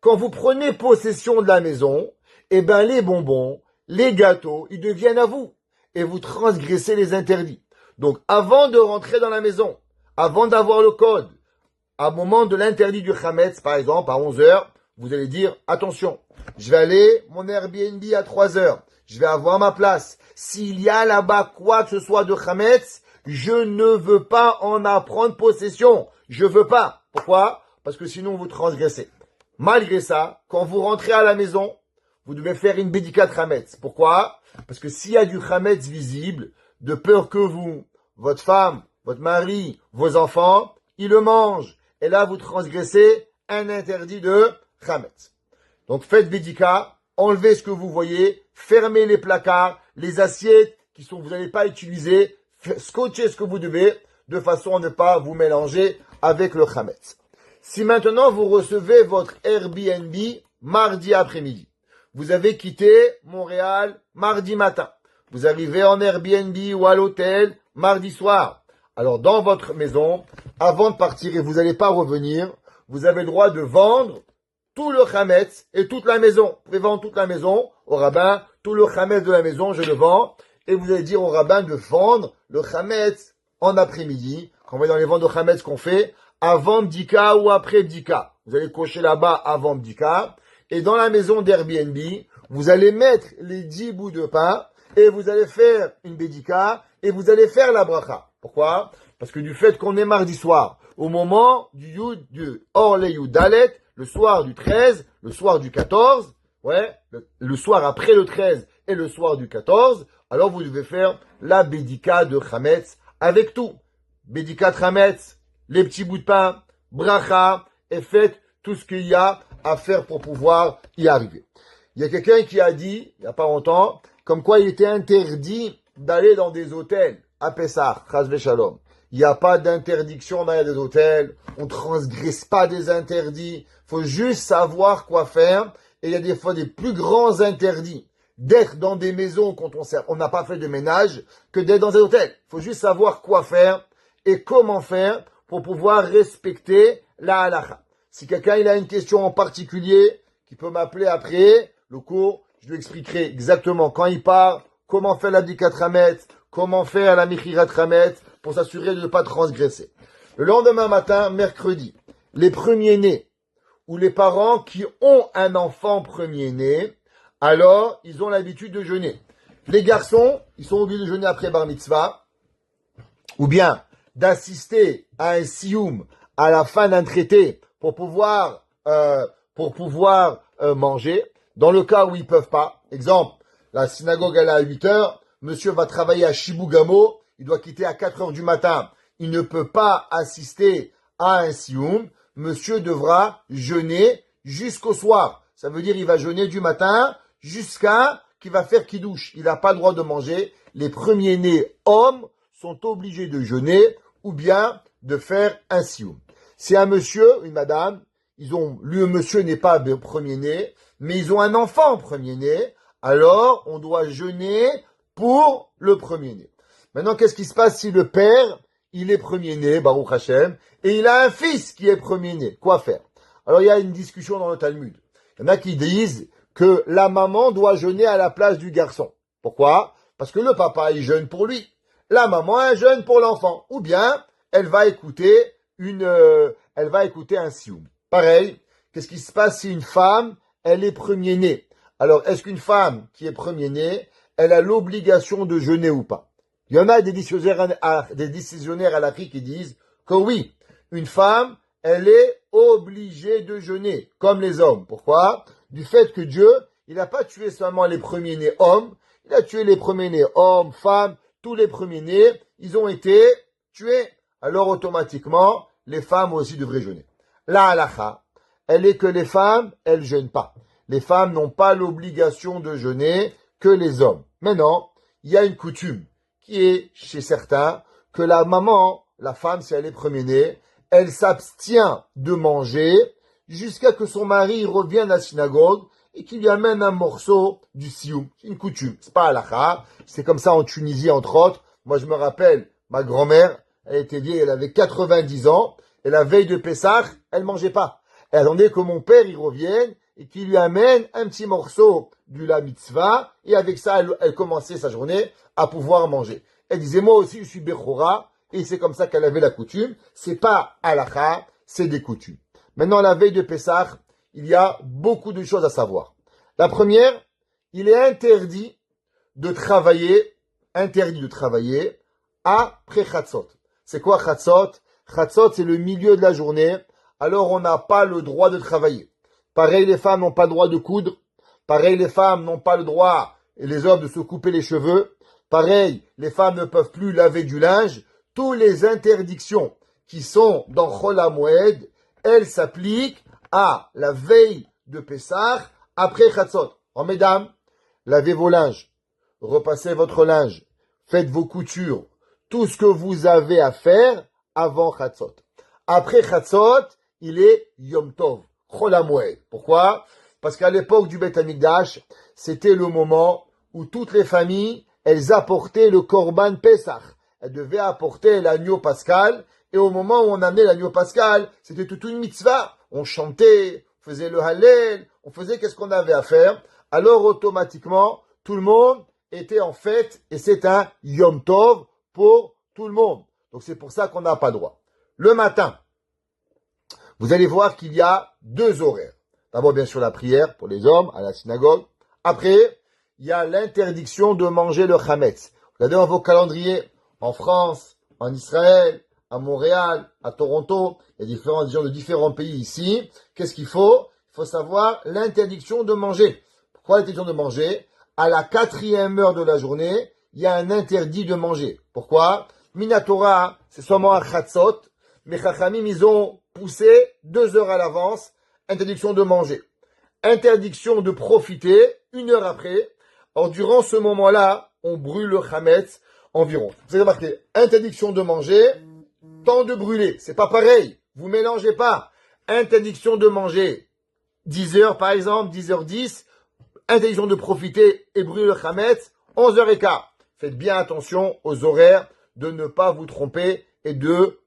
Quand vous prenez possession de la maison, eh ben les bonbons, les gâteaux, ils deviennent à vous et vous transgressez les interdits. Donc avant de rentrer dans la maison, avant d'avoir le code, à moment de l'interdit du Hametz, par exemple, à 11h, vous allez dire, attention, je vais aller mon Airbnb à 3h, je vais avoir ma place. S'il y a là-bas quoi que ce soit de Hametz, Je ne veux pas en apprendre possession. Je veux pas. Pourquoi? Parce que sinon vous transgressez. Malgré ça, quand vous rentrez à la maison, vous devez faire une bédicat Hametz. Pourquoi? Parce que s'il y a du Hametz visible, de peur que vous, votre femme, votre mari, vos enfants, ils le mangent. Et là, vous transgressez un interdit de Hametz. Donc faites bédicat, enlevez ce que vous voyez, fermez les placards, les assiettes vous n'allez pas utiliser, scotchez ce que vous devez, de façon à ne pas vous mélanger avec le Hametz. Si maintenant vous recevez votre Airbnb mardi après-midi, vous avez quitté Montréal mardi matin, vous arrivez en Airbnb ou à l'hôtel mardi soir. Alors dans votre maison, avant de partir et vous n'allez pas revenir, vous avez le droit de vendre tout le Hametz et toute la maison. Vous pouvez vendre toute la maison au rabbin, tout le Hametz de la maison, je le vends. Et vous allez dire au rabbin de vendre le Hametz en après-midi, quand on va dans les ventes de Hametz qu'on fait, avant Bdika ou après Bdika. Vous allez cocher là-bas avant Bdika. Et dans la maison d'Airbnb, vous allez mettre les 10 bouts de pain et vous allez faire une Bdika et vous allez faire la bracha. Pourquoi? Parce que du fait qu'on est mardi soir, au moment du Or le Yud Dalet, le soir du 13, le soir du 14, le soir après le 13 et le soir du 14, alors vous devez faire la bédika de Hametz avec tout. Bédika de Hametz, les petits bouts de pain, bracha, et faites tout ce qu'il y a à faire pour pouvoir y arriver. Il y a quelqu'un qui a dit, il n'y a pas longtemps, comme quoi il était interdit d'aller dans des hôtels à Pessah, Chas v'Shalom. Il n'y a pas d'interdiction d'aller dans des hôtels, on ne transgresse pas des interdits, il faut juste savoir quoi faire, et il y a des fois des plus grands interdits d'être dans des maisons quand on n'a pas fait de ménage que d'être dans un hôtel. Il faut juste savoir quoi faire et comment faire pour pouvoir respecter la halakha. Si quelqu'un il a une question en particulier, qui peut m'appeler après le cours, je lui expliquerai exactement quand il part, comment faire la bdikat Hametz, comment faire la michirat Hametz pour s'assurer de ne pas transgresser. Le lendemain matin, mercredi, les premiers-nés ou les parents qui ont un enfant premier-né, alors ils ont l'habitude de jeûner. Les garçons, ils sont obligés de jeûner après bar mitzvah, ou bien d'assister à un sioum à la fin d'un traité pour pouvoir manger. Dans le cas où ils peuvent pas, exemple, la synagogue elle est à 8 heures, monsieur va travailler à Shibugamo, il doit quitter à 4 heures du matin, il ne peut pas assister à un sioum, monsieur devra jeûner jusqu'au soir. Ça veut dire il va jeûner du matin jusqu'à qu'il va faire kidouche. Il n'a pas le droit de manger. Les premiers-nés hommes sont obligés de jeûner ou bien de faire un sioum. C'est un monsieur, une madame, le monsieur n'est pas premier-né, mais ils ont un enfant premier-né, alors on doit jeûner pour le premier-né. Maintenant, qu'est-ce qui se passe si le père, il est premier-né, Baruch Hashem, et il a un fils qui est premier-né? Quoi faire? Alors, il y a une discussion dans le Talmud. Il y en a qui disent que la maman doit jeûner à la place du garçon. Pourquoi? Parce que le papa, il jeûne pour lui. La maman, elle jeûne pour l'enfant. Ou bien, elle va écouter un sioum. Pareil, qu'est-ce qui se passe si une femme, elle est premier-née? Alors, est-ce qu'une femme qui est premier-née, elle a l'obligation de jeûner ou pas? Il y en a des décisionnaires à l'Afrique qui disent que oui, une femme, elle est obligée de jeûner, comme les hommes. Pourquoi? Du fait que Dieu, il n'a pas tué seulement les premiers-nés hommes, il a tué les premiers-nés hommes, femmes, tous les premiers-nés, ils ont été tués. Alors automatiquement, les femmes aussi devraient jeûner. La halakha, elle est que les femmes, elles jeûnent pas. Les femmes n'ont pas l'obligation de jeûner que les hommes. Maintenant, il y a une coutume qui est chez certains que la maman, la femme, si elle est premier-née, elle s'abstient de manger jusqu'à que son mari revienne à la synagogue et qu'il lui amène un morceau du sioum. C'est une coutume. C'est pas halakha. C'est comme ça en Tunisie, entre autres. Moi, je me rappelle, ma grand-mère, elle était vieille, elle avait 90 ans, et la veille de Pessah, elle mangeait pas. Elle attendait que mon père y revienne et qu'il lui amène un petit morceau du la mitzvah, et avec ça, elle commençait sa journée à pouvoir manger. Elle disait, moi aussi, je suis Bechora, et c'est comme ça qu'elle avait la coutume. C'est pas halakha, c'est des coutumes. Maintenant, la veille de Pessah, il y a beaucoup de choses à savoir. La première, il est interdit de travailler après Chatzot. C'est quoi Chatzot? Chatzot, c'est le milieu de la journée. Alors, on n'a pas le droit de travailler. Pareil, les femmes n'ont pas le droit de coudre. Pareil, les femmes n'ont pas le droit, et les hommes, de se couper les cheveux. Pareil, les femmes ne peuvent plus laver du linge. Toutes les interdictions qui sont dans Chol HaMoed, elles s'appliquent à la veille de Pessah après Chatzot. Oh, mesdames, lavez vos linges, repassez votre linge, faites vos coutures, tout ce que vous avez à faire avant Chatzot. Après Chatzot, il est Yom Tov, Chol HaMoed. Pourquoi? Parce qu'à l'époque du Beth Amikdash, c'était le moment où toutes les familles, elles apportaient le Korban Pesach. Elles devaient apporter l'agneau pascal. Et au moment où on amenait l'agneau pascal, c'était toute une mitzvah. On chantait, on faisait le Hallel, on faisait qu'est-ce qu'on avait à faire. Alors automatiquement, tout le monde était en fête et c'est un Yom Tov pour tout le monde. Donc c'est pour ça qu'on n'a pas droit. Le matin, vous allez voir qu'il y a deux horaires. D'abord, bien sûr, la prière pour les hommes à la synagogue. Après, il y a l'interdiction de manger le chametz. Regardez dans vos calendriers, en France, en Israël, à Montréal, à Toronto, il y a différents gens de différents pays ici. Qu'est-ce qu'il faut? Il faut savoir l'interdiction de manger. Pourquoi l'interdiction de manger? À la 4e heure de la journée, il y a un interdit de manger. Pourquoi? Minatora, c'est seulement à Chatzot, mais Chachamim, ils ont poussé 2 heures à l'avance, interdiction de manger. Interdiction de profiter 1 heure après. Or, durant ce moment-là, on brûle le chametz environ. Vous avez remarqué, interdiction de manger, temps de brûler. C'est pas pareil. Vous mélangez pas. Interdiction de manger 10 heures par exemple, 10h10. Interdiction de profiter et brûler le chametz 11h15. Faites bien attention aux horaires de ne pas vous tromper et de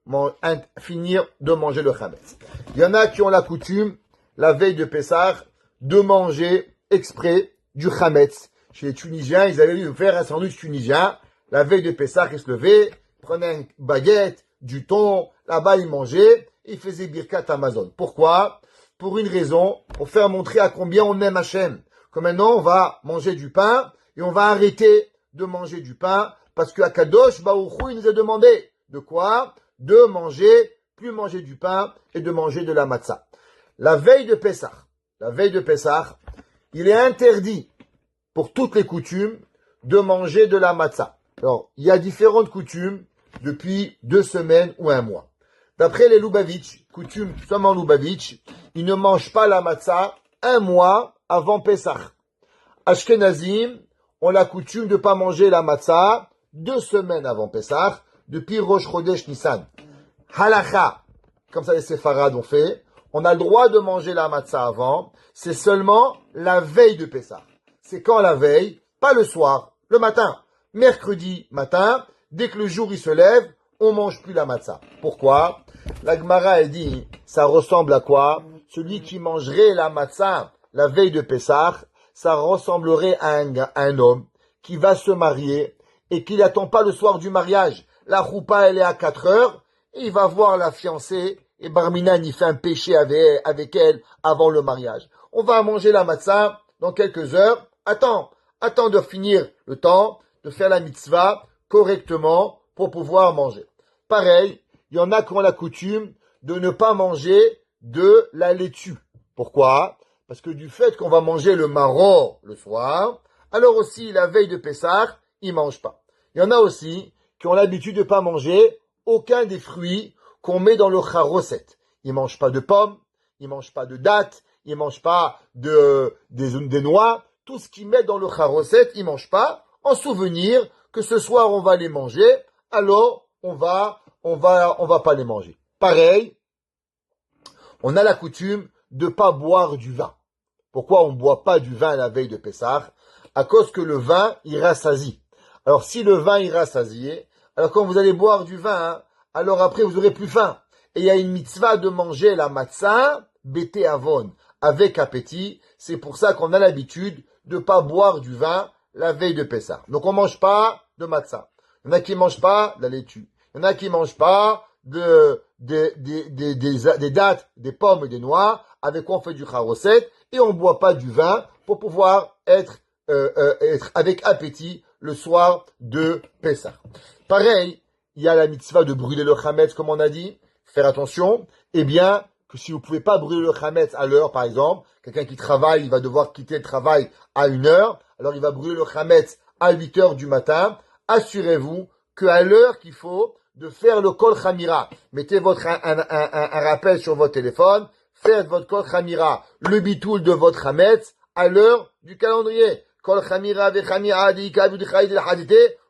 finir de manger le chametz. Il y en a qui ont la coutume, la veille de Pessah, de manger exprès du chametz. Chez les Tunisiens, ils avaient dû faire un sandwich tunisien. La veille de Pessah, ils se levaient, prenaient une baguette, du thon, là-bas ils mangeaient, et ils faisaient Birkat Amazon. Pourquoi? Pour une raison, pour faire montrer à combien on aime Hachem. Que maintenant on va manger du pain, et on va arrêter de manger du pain, parce que Akadosh Baruch Hu, il nous a demandé de quoi? De manger, plus manger du pain, et de manger de la matzah. La veille de Pessah, il est interdit pour toutes les coutumes de manger de la matzah. Alors, il y a différentes coutumes depuis 2 semaines ou 1 mois. D'après les Lubavitch, coutume seulement Lubavitch, ils ne mangent pas la matzah 1 mois avant Pessah. Ashkenazim ont la coutume de ne pas manger la matzah 2 semaines avant Pessah, depuis Rosh Chodesh Nissan. Halacha, comme ça les séfarades ont fait, on a le droit de manger la matzah avant, c'est seulement la veille de Pessah. C'est quand la veille? Pas le soir, le matin. Mercredi matin, dès que le jour il se lève, on mange plus la matzah. Pourquoi? La Gemara elle dit, ça ressemble à quoi? Celui qui mangerait la matzah la veille de Pessah, ça ressemblerait à un homme qui va se marier et qui n'attend pas le soir du mariage. La choupa elle est à 4 heures, et il va voir la fiancée et Barminan il fait un péché avec elle avant le mariage. On va manger la matzah dans quelques heures. Attends de finir le temps, de faire la mitzvah correctement pour pouvoir manger. Pareil, il y en a qui ont la coutume de ne pas manger de la laitue. Pourquoi? Parce que du fait qu'on va manger le maror le soir, alors aussi la veille de Pessah, ils mangent pas. Il y en a aussi qui ont l'habitude de ne pas manger aucun des fruits qu'on met dans le charoset. Ils mangent pas de pommes, ils mangent pas de dattes, ils mangent pas des noix. Tout ce qu'ils mettent dans le charoset, ils mangent pas, en souvenir que ce soir on va les manger, alors on va pas les manger. Pareil, on a la coutume de pas boire du vin. Pourquoi on ne boit pas du vin la veille de Pessah? À cause que le vin, il rassasie. Alors si le vin, il rassasie, alors quand vous allez boire du vin, alors après vous aurez plus faim. Et il y a une mitzvah de manger la matzah, bété avon, avec appétit. C'est pour ça qu'on a l'habitude de pas boire du vin la veille de Pessah. Donc on mange pas de matzah. Il y en a qui mangent pas de la laitue. Il y en a qui mangent pas des dattes, des pommes et des noix, avec quoi on fait du charoset, et on boit pas du vin pour pouvoir être avec appétit le soir de Pessah. Pareil, il y a la mitzvah de brûler le chametz, comme on a dit, faire attention, eh bien, que si vous pouvez pas brûler le chametz à l'heure, par exemple, quelqu'un qui travaille, il va devoir quitter le travail à 1 heure, alors il va brûler le chametz à 8 heures du matin, assurez-vous qu'à l'heure qu'il faut, de faire le kol chamira. Mettez un rappel sur votre téléphone, faites votre kol chamira, le bitoul de votre chametz, à l'heure du calendrier. Kol chamira vechamira adika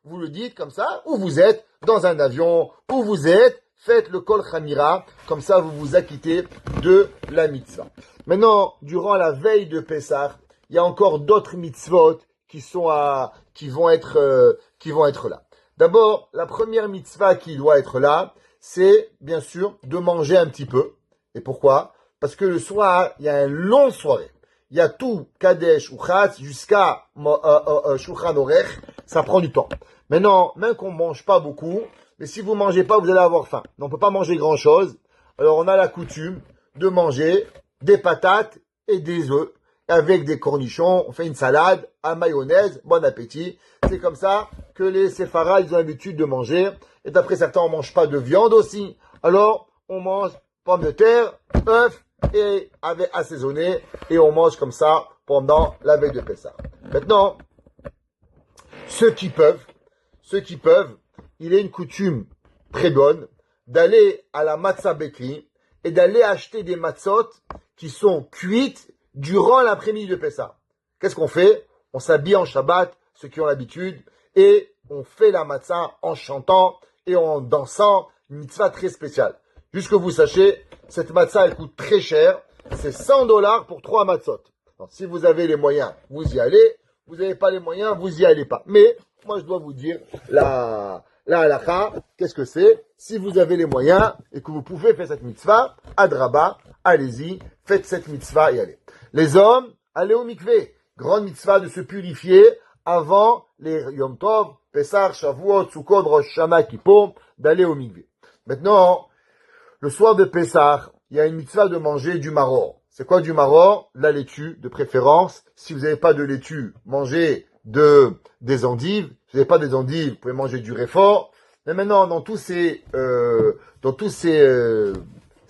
vous le dites comme ça, ou vous êtes dans un avion, où vous êtes, faites le kol chamira, comme ça vous vous acquittez de la mitzvah. Maintenant, durant la veille de Pessah, il y a encore d'autres mitzvot qui vont être là. D'abord, la première mitzvah qui doit être là, c'est bien sûr de manger un petit peu. Et pourquoi? Parce que le soir, il y a une longue soirée. Il y a tout Kadesh ou Chatz jusqu'à Shulchan Orech, ça prend du temps. Maintenant, même qu'on mange pas beaucoup, mais si vous mangez pas, vous allez avoir faim. Donc, on peut pas manger grand chose. Alors, on a la coutume de manger des patates et des œufs avec des cornichons. On fait une salade à mayonnaise. Bon appétit. C'est comme ça que les séfarades, ils ont l'habitude de manger. Et d'après certains, on mange pas de viande aussi. Alors, on mange pommes de terre, œufs et avec assaisonné. Et on mange comme ça pendant la veille de Pessah. Maintenant, ceux qui peuvent, il est une coutume très bonne d'aller à la matzah bakery et d'aller acheter des matzot qui sont cuites durant l'après-midi de Pessah. Qu'est-ce qu'on fait? On s'habille en Shabbat, ceux qui ont l'habitude, et on fait la matzah en chantant et en dansant, une mitzvah très spéciale. Juste que vous sachiez, cette matzah, elle coûte très cher, c'est $100 pour 3 matzot. Alors, si vous avez les moyens, vous y allez, vous n'avez pas les moyens, vous y allez pas. Mais, moi, je dois vous dire, la halakha, qu'est-ce que c'est? Si vous avez les moyens et que vous pouvez faire cette mitzvah, adraba, allez-y, faites cette mitzvah et allez. Les hommes, allez au mikvé. Grande mitzvah de se purifier avant les Yom Tov, Pessah, Shavuot, Sukkot, Rosh Hashanah, Kippour, d'aller au mikvé. Maintenant, le soir de Pessah, il y a une mitzvah de manger du maror. C'est quoi du maror? La laitue, de préférence. Si vous n'avez pas de laitue, mangez des endives. Si vous n'avez pas des endives, vous pouvez manger du réfort. Mais maintenant, dans tous ces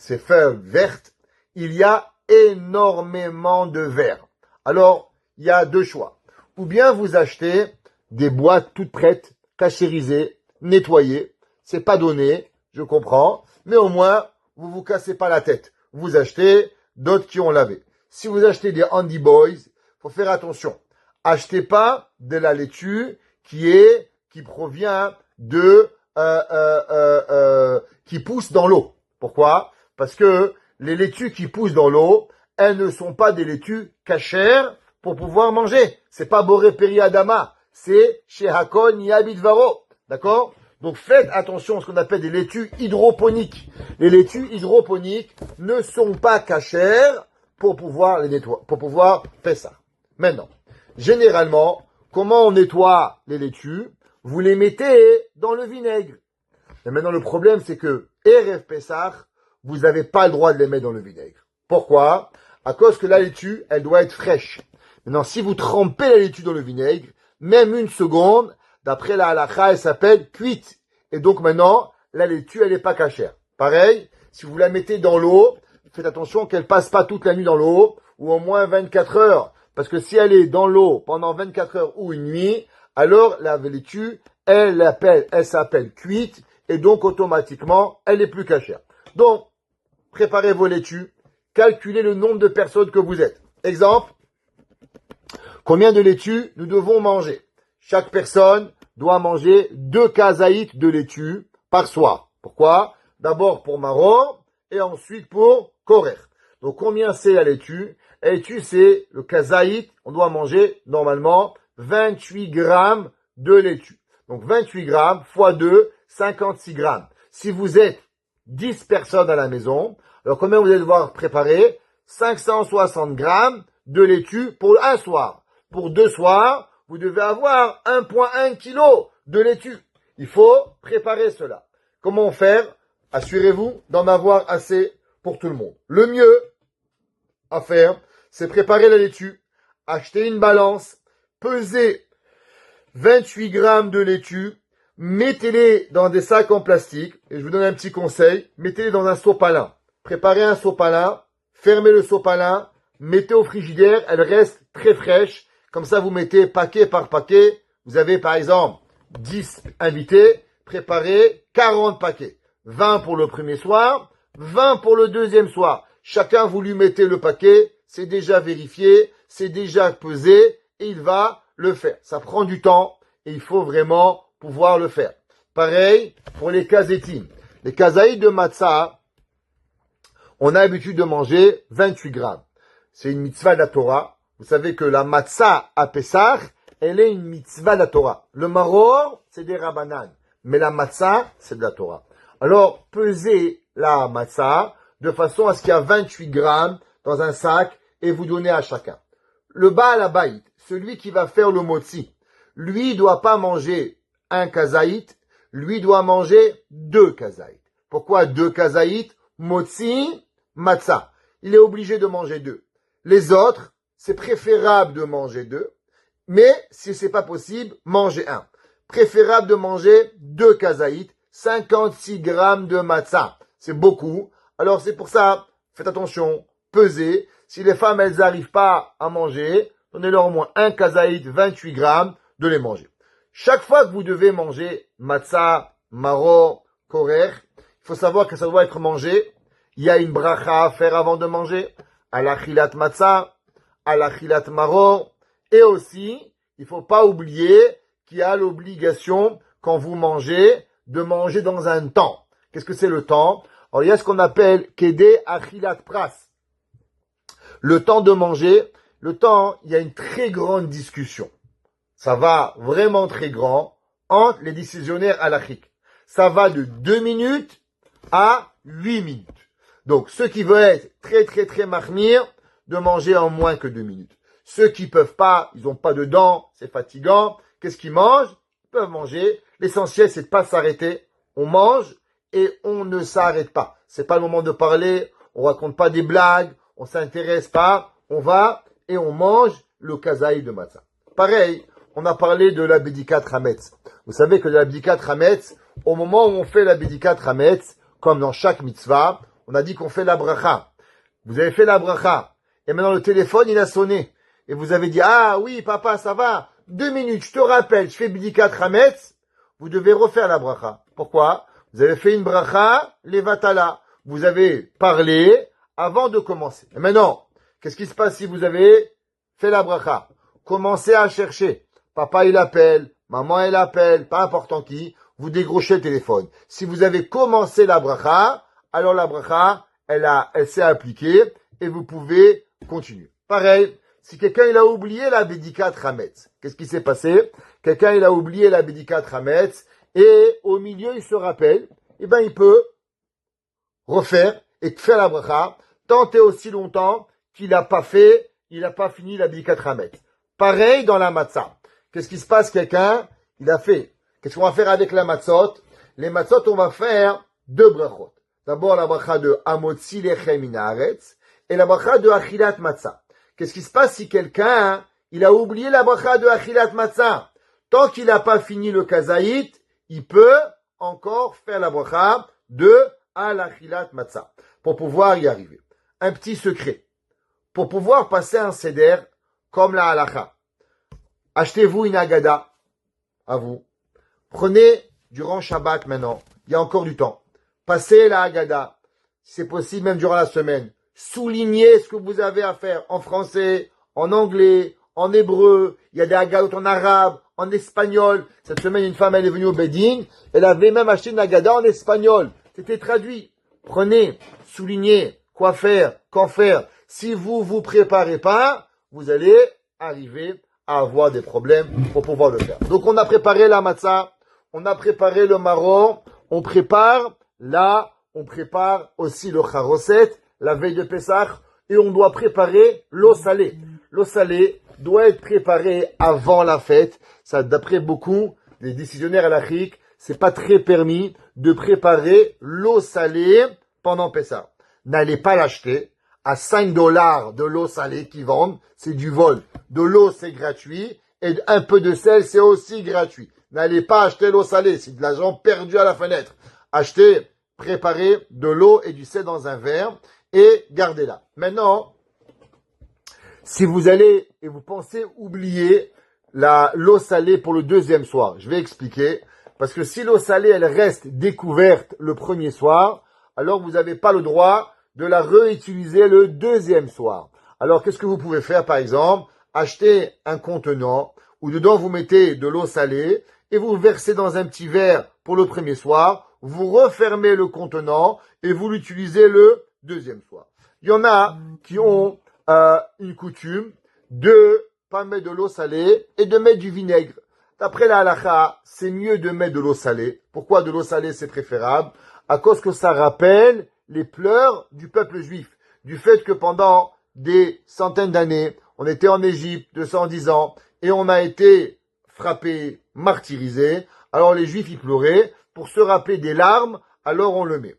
feuilles vertes, il y a énormément de verre. Alors, il y a deux choix. Ou bien vous achetez des boîtes toutes prêtes, cachérisées, nettoyées. C'est pas donné, je comprends. Mais au moins, vous vous cassez pas la tête. Vous achetez d'autres qui ont lavé. Si vous achetez des Handy Boys, faut faire attention. Achetez pas de la laitue qui provient qui pousse dans l'eau. Pourquoi? Parce que les laitues qui poussent dans l'eau, elles ne sont pas des laitues cachères pour pouvoir manger. C'est pas Boré Peri Adama. C'est chez Hakon Yabidvaro. D'accord? Donc faites attention à ce qu'on appelle des laitues hydroponiques. Les laitues hydroponiques ne sont pas cachères pour pouvoir les nettoyer, pour pouvoir faire ça. Maintenant, généralement, comment on nettoie les laitues? Vous les mettez dans le vinaigre. Et maintenant, le problème, c'est que Erev Pessah, vous n'avez pas le droit de les mettre dans le vinaigre. Pourquoi? À cause que la laitue, elle doit être fraîche. Maintenant, si vous trempez la laitue dans le vinaigre, même une seconde, d'après la halakha, elle s'appelle cuite. Et donc maintenant, la laitue, elle n'est pas cachère. Pareil, si vous la mettez dans l'eau, faites attention qu'elle passe pas toute la nuit dans l'eau, ou au moins 24 heures. Parce que si elle est dans l'eau pendant 24 heures ou une nuit, alors la laitue, elle s'appelle cuite, et donc automatiquement, elle n'est plus cachère. Donc, préparez vos laitues, calculez le nombre de personnes que vous êtes. Exemple, combien de laitues nous devons manger? Chaque personne doit manger 2 kazaït de laitue par soir. Pourquoi? D'abord pour maror et ensuite pour korer. Donc combien c'est la laitue? La laitue, c'est le kazaït. On doit manger normalement 28 grammes de laitue. Donc 28 grammes fois 2, 56 grammes. Si vous êtes 10 personnes à la maison, alors combien vous allez devoir préparer? 560 grammes de laitue pour un soir. Pour 2 soirs, vous devez avoir 1,1 kg de laitue. Il faut préparer cela. Comment faire? Assurez-vous d'en avoir assez pour tout le monde. Le mieux à faire, c'est préparer la laitue, acheter une balance, peser 28 grammes de laitue, Mettez-les dans des sacs en plastique. Et je vous donne un petit conseil. Mettez-les dans un sopalin. Préparez un sopalin. Fermez le sopalin. Mettez au frigidaire. Elle reste très fraîche. Comme ça, vous mettez paquet par paquet. Vous avez par exemple 10 invités. Préparez 40 paquets. 20 pour le premier soir. 20 pour le deuxième soir. Chacun, vous lui mettez le paquet. C'est déjà vérifié. C'est déjà pesé. Et il va le faire. Ça prend du temps. Et il faut vraiment pouvoir le faire. Pareil pour les kazetim. Les kazaïs de matzah, on a l'habitude de manger 28 grammes. C'est une mitzvah de la Torah. Vous savez que la matzah à Pessah, elle est une mitzvah de la Torah. Le maror, c'est des rabbanan. Mais la matzah, c'est de la Torah. Alors, pesez la matzah de façon à ce qu'il y a 28 grammes dans un sac et vous donnez à chacun. Le Baal Habayit, celui qui va faire le motzi, lui doit pas manger un kazaït, lui doit manger 2 kazaït. Pourquoi 2 kazaït? Motzi, matzah. Il est obligé de manger 2. Les autres, c'est préférable de manger 2, mais si c'est pas possible, manger 1. Préférable de manger 2 kazaït, 56 grammes de matzah. C'est beaucoup. Alors c'est pour ça, faites attention, pesez. Si les femmes, elles n'arrivent pas à manger, donnez-leur au moins un kazaït, 28 grammes, de les manger. Chaque fois que vous devez manger matzah, maror, korer, il faut savoir que ça doit être mangé. Il y a une bracha à faire avant de manger. À l'achilat matzah, à l'achilat maror. Et aussi, il faut pas oublier qu'il y a l'obligation, quand vous mangez, de manger dans un temps. Qu'est-ce que c'est le temps? Alors, il y a ce qu'on appelle kedé achilat pras. Le temps de manger. Le temps, il y a une très grande discussion. Ça va vraiment très grand entre les décisionnaires halachiques. Ça va de 2 minutes à 8 minutes. Donc, ceux qui veulent être très mahmir, de manger en moins que 2 minutes. Ceux qui peuvent pas, ils ont pas de dents, c'est fatigant. Qu'est-ce qu'ils mangent? Ils peuvent manger. L'essentiel, c'est de pas s'arrêter. On mange et on ne s'arrête pas. C'est pas le moment de parler. On raconte pas des blagues. On s'intéresse pas. On va et on mange le kazaï de matzah. Pareil, on a parlé de la Bédikat Hametz. Vous savez que la Bédikat Hametz, au moment où on fait la Bédikat Hametz, comme dans chaque mitzvah, on a dit qu'on fait la bracha. Vous avez fait la bracha. Et maintenant le téléphone, il a sonné. Et vous avez dit, ah oui, papa, ça va. 2 minutes, je te rappelle, je fais Bédikat Hametz. Vous devez refaire la bracha. Pourquoi? Vous avez fait une bracha, levatala. Vous avez parlé avant de commencer. Et maintenant, qu'est-ce qui se passe si vous avez fait la bracha? Commencez à chercher. Papa, il appelle. Maman, elle appelle. Pas important qui. Vous décrochez le téléphone. Si vous avez commencé la bracha, alors la bracha, elle s'est appliquée et vous pouvez continuer. Pareil, si quelqu'un, il a oublié la Bédikat Hametz. Qu'est-ce qui s'est passé? Quelqu'un, il a oublié la Bédikat Hametz et au milieu, il se rappelle. Eh ben, il peut refaire et faire la bracha tant et aussi longtemps qu'il n'a pas fait, il n'a pas fini la Bédikat Hametz. Pareil dans la matzah. Qu'est-ce qui se passe? Quelqu'un, il a fait. Qu'est-ce qu'on va faire avec la matzot? Les matzot, on va faire 2 brachot. D'abord, la bracha de Hamotzi lechem min haaretz et la bracha de Achilat matzah. Qu'est-ce qui se passe si quelqu'un, il a oublié la bracha de Achilat matzah? Tant qu'il n'a pas fini le kazaït, il peut encore faire la bracha de Al-Achilat matzah pour pouvoir y arriver. Un petit secret. Pour pouvoir passer un seder comme la halacha, achetez-vous une agada, à vous. Prenez, durant Shabbat maintenant, il y a encore du temps. Passez la agada, si c'est possible même durant la semaine. Soulignez ce que vous avez à faire en français, en anglais, en hébreu. Il y a des agadotes en arabe, en espagnol. Cette semaine, une femme, elle est venue au Bedin. Elle avait même acheté une agada en espagnol. C'était traduit. Prenez, soulignez, quoi faire, quand faire. Si vous vous préparez pas, vous allez arriver à avoir des problèmes pour pouvoir le faire. Donc, on a préparé la matzah, on a préparé le maror, on prépare aussi le charoset, la veille de Pessah, et on doit préparer l'eau salée. L'eau salée doit être préparée avant la fête. Ça, d'après beaucoup des décisionnaires halachiques, c'est pas très permis de préparer l'eau salée pendant Pessah. N'allez pas l'acheter à $5 de l'eau salée qu'ils vendent, c'est du vol. De l'eau, c'est gratuit, et un peu de sel, c'est aussi gratuit. N'allez pas acheter l'eau salée, c'est de l'argent perdu à la fenêtre. Achetez, préparez de l'eau et du sel dans un verre et gardez-la. Maintenant, si vous allez et vous pensez oublier l'eau salée pour le deuxième soir, je vais expliquer. Parce que si l'eau salée, elle reste découverte le premier soir, alors vous n'avez pas le droit de la réutiliser le deuxième soir. Alors, qu'est-ce que vous pouvez faire, par exemple? Acheter un contenant où dedans vous mettez de l'eau salée et vous versez dans un petit verre pour le premier soir, vous refermez le contenant et vous l'utilisez le deuxième soir. Il y en a qui ont une coutume de pas mettre de l'eau salée et de mettre du vinaigre. D'après la halakha, c'est mieux de mettre de l'eau salée. Pourquoi de l'eau salée c'est préférable? À cause que ça rappelle les pleurs du peuple juif. Du fait que pendant des centaines d'années, on était en Égypte, 210 ans, et on a été frappé, martyrisé. Alors les juifs y pleuraient. Pour se rappeler des larmes, alors on le met.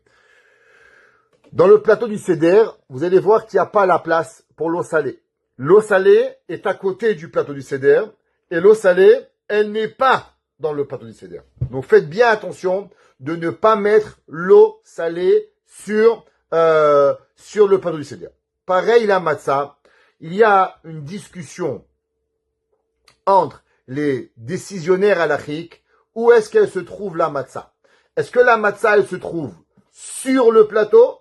Dans le plateau du Seder, vous allez voir qu'il n'y a pas la place pour l'eau salée. L'eau salée est à côté du plateau du Seder, et l'eau salée, elle n'est pas dans le plateau du Seder. Donc faites bien attention de ne pas mettre l'eau salée sur le plateau du Seder. Pareil la matzah, il y a une discussion entre les décisionnaires halachiques. Où est-ce qu'elle se trouve la matzah? Est-ce que la matzah elle se trouve sur le plateau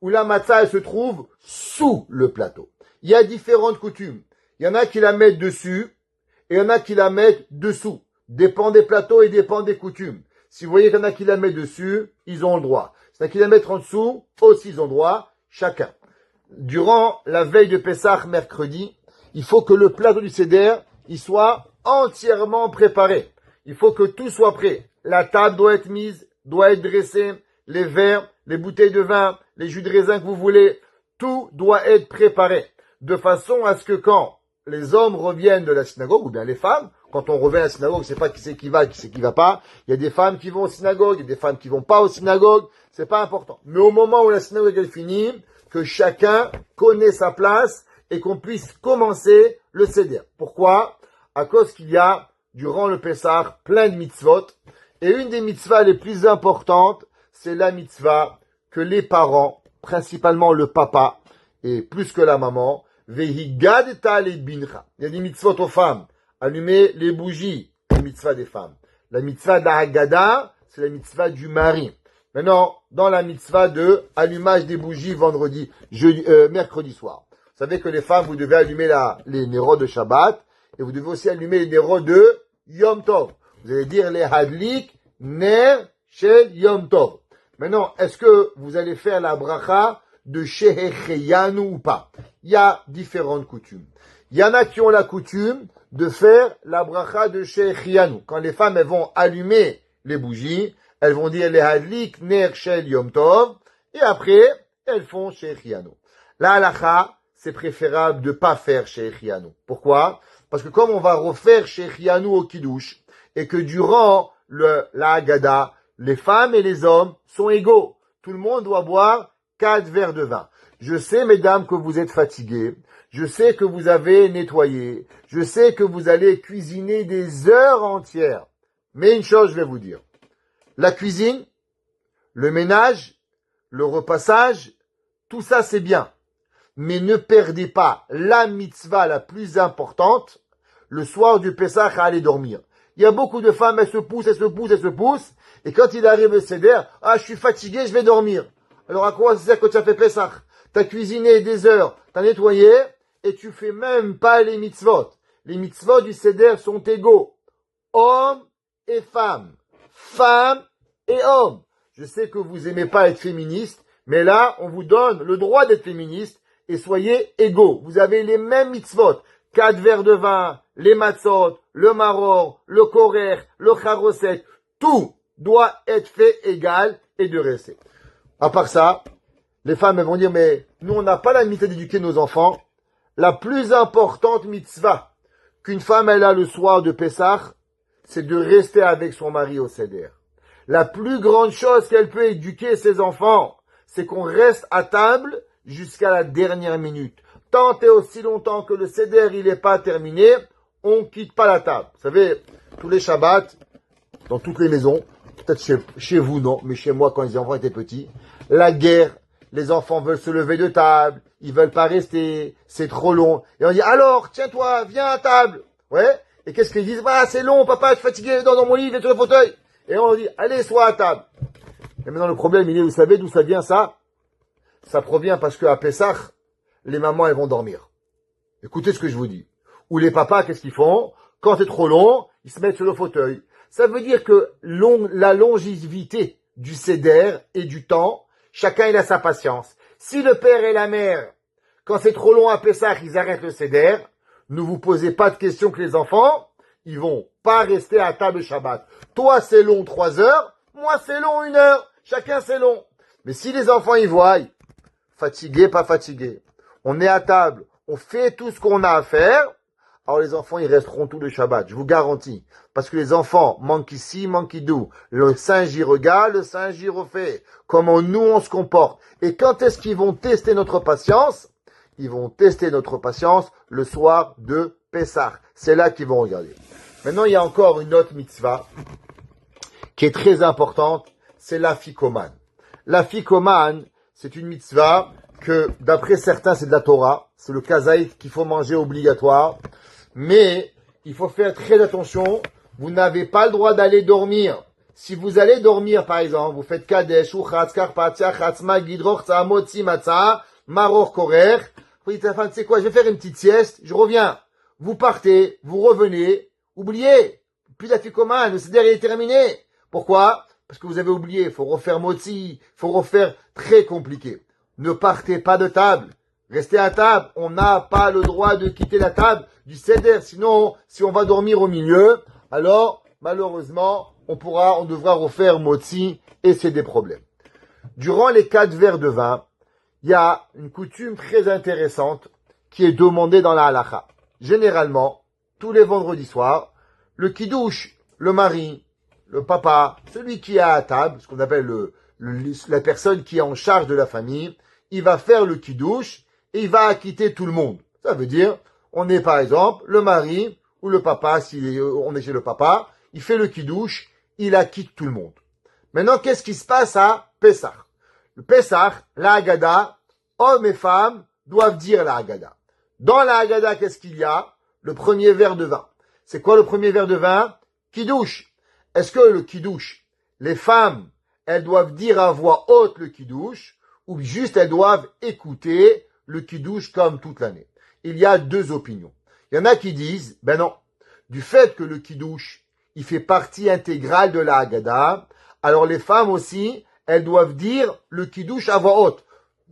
ou la matzah elle se trouve sous le plateau? Il y a différentes coutumes. Il y en a qui la mettent dessus et il y en a qui la mettent dessous. Dépend des plateaux et dépend des coutumes. Si vous voyez qu'il y en a qui la mettent dessus, ils ont le droit. S'il y en a qui la mettent en dessous, aussi ils ont le droit, chacun. Durant la veille de Pessah, mercredi, il faut que le plateau du Seder, il soit entièrement préparé. Il faut que tout soit prêt. La table doit être mise, doit être dressée, les verres, les bouteilles de vin, les jus de raisin que vous voulez, tout doit être préparé. De façon à ce que quand les hommes reviennent de la synagogue, ou bien les femmes, quand on revient à la synagogue, c'est pas qui c'est qui va, qui c'est qui va pas. Il y a des femmes qui vont aux synagogues, il y a des femmes qui vont pas aux synagogues, c'est pas important. Mais au moment où la synagogue est finie, que chacun connaisse sa place et qu'on puisse commencer le Seder. Pourquoi? À cause qu'il y a, durant le Pessah, plein de mitzvot. Et une des mitzvahs les plus importantes, c'est la mitzvah que les parents, principalement le papa, et plus que la maman, vehigadeta le bincha. Il y a des mitzvot aux femmes. Allumer les bougies, la mitzvah des femmes. La mitzvah d'Ahagada, c'est la mitzvah du mari. Maintenant, dans la mitzvah de allumage des bougies mercredi soir. Vous savez que les femmes, vous devez allumer les nérods de Shabbat, et vous devez aussi allumer les nérods de Yom Tov. Vous allez dire les hadlik ner shel Yom Tov. Maintenant, est-ce que vous allez faire la bracha de Shehecheyanu ou pas? Il y a différentes coutumes. Il y en a qui ont la coutume de faire la bracha de Shehecheyanu. Quand les femmes elles vont allumer les bougies, elles vont dire les hadlik ner shel Yom Tov, et après, elles font Shehecheyanu. La halakha, c'est préférable de pas faire Shehecheyanu. Pourquoi? Parce que comme on va refaire Shehecheyanu au Kiddush, et que durant la Haggadah, les femmes et les hommes sont égaux. Tout le monde doit boire 4 verres de vin. Je sais, mesdames, que vous êtes fatiguées. Je sais que vous avez nettoyé. Je sais que vous allez cuisiner des heures entières. Mais une chose, je vais vous dire. La cuisine, le ménage, le repassage, tout ça, c'est bien. Mais ne perdez pas la mitzvah la plus importante, le soir du Pessah, à aller dormir. Il y a beaucoup de femmes, elles se poussent, et quand il arrive le Seder, je suis fatigué, je vais dormir. Alors à quoi ça sert que tu as fait Pessah? T'as cuisiné des heures, t'as nettoyé, et tu fais même pas les mitzvot. Les mitzvot du Seder sont égaux. Hommes et femmes. Femmes et hommes. Je sais que vous aimez pas être féministe, mais là, on vous donne le droit d'être féministe, et soyez égaux. Vous avez les mêmes mitzvot. 4 verres de vin, les matzot, le maror, le korer, le charoset, tout doit être fait égal et de rester. À part ça, les femmes elles vont dire, mais nous on n'a pas la mitzvah d'éduquer nos enfants. La plus importante mitzvah qu'une femme elle a le soir de Pessah, c'est de rester avec son mari au Seder. La plus grande chose qu'elle peut éduquer ses enfants, c'est qu'on reste à table jusqu'à la dernière minute. Tant et aussi longtemps que le Seder il n'est pas terminé, on quitte pas la table. Vous savez, tous les Shabbats, dans toutes les maisons, peut-être chez vous non, mais chez moi quand les enfants étaient petits, la guerre, les enfants veulent se lever de table, ils veulent pas rester, c'est trop long. Et on dit, alors, tiens-toi, viens à table. Ouais. Et qu'est-ce qu'ils disent? Bah, c'est long, papa, je suis fatigué, dans mon lit, viens sur le fauteuil. Et on dit, allez, sois à table. Et maintenant, le problème, il est, vous savez d'où ça vient, ça? Ça provient parce qu'à Pessah, les mamans, elles vont dormir. Écoutez ce que je vous dis. Ou les papas, qu'est-ce qu'ils font? Quand c'est trop long, ils se mettent sur le fauteuil. Ça veut dire que la longévité du seder et du temps, chacun il a sa patience. Si le père et la mère, quand c'est trop long à Pessah, ils arrêtent le seder, ne vous posez pas de questions que les enfants, ils vont pas rester à table Shabbat. Toi, c'est long 3 heures, moi, c'est long 1 heure. Chacun, c'est long. Mais si les enfants y voient, fatigué, pas fatigué, on est à table, on fait tout ce qu'on a à faire, alors les enfants, ils resteront tout le Shabbat, je vous garantis. Parce que les enfants manquent ici, manquent d'où. Le singe y regarde, le singe y refait. Comment nous, on se comporte. Et quand est-ce qu'ils vont tester notre patience? Ils vont tester notre patience le soir de Pessah. C'est là qu'ils vont regarder. Maintenant, il y a encore une autre mitzvah qui est très importante, c'est l'afikoman. L'afikoman, c'est une mitzvah que, d'après certains, c'est de la Torah. C'est le kazaït qu'il faut manger obligatoire. Mais, il faut faire très attention. Vous n'avez pas le droit d'aller dormir. Si vous allez dormir, par exemple, vous faites kadesh, uchatz, karpatia, chatzma, gidroch, tzamot, matza, maror, korer. Vous dites à la fin, tu sais quoi, je vais faire une petite sieste, je reviens. Vous partez, vous revenez, oubliez. Plus d'afikoman, le seder est terminé. Pourquoi? Parce que vous avez oublié, il faut refaire motzi, il faut refaire très compliqué. Ne partez pas de table. Restez à table. On n'a pas le droit de quitter la table du seder. Sinon, si on va dormir au milieu, alors, malheureusement, on devra refaire motzi et c'est des problèmes. Durant les 4 verres de vin, il y a une coutume très intéressante qui est demandée dans la halakha. Généralement, tous les vendredis soirs, le kiddush, le mari, le papa, celui qui est à table, ce qu'on appelle la personne qui est en charge de la famille, il va faire le kiddush et il va acquitter tout le monde. Ça veut dire, on est par exemple le mari ou le papa, si on est chez le papa, il fait le kiddush, il acquitte tout le monde. Maintenant, qu'est-ce qui se passe à Pessah? Le Pessah, la Haggadah, hommes et femmes doivent dire la Haggadah. Dans la Haggadah, qu'est-ce qu'il y a? Le premier verre de vin. C'est quoi le premier verre de vin? Kiddush. Est-ce que le kiddush, les femmes, elles doivent dire à voix haute le kiddush, ou juste elles doivent écouter le kiddush comme toute l'année? Il y a 2 opinions. Il y en a qui disent, ben non, du fait que le kiddush, il fait partie intégrale de la Haggadah, alors les femmes aussi, elles doivent dire le kiddush à voix haute.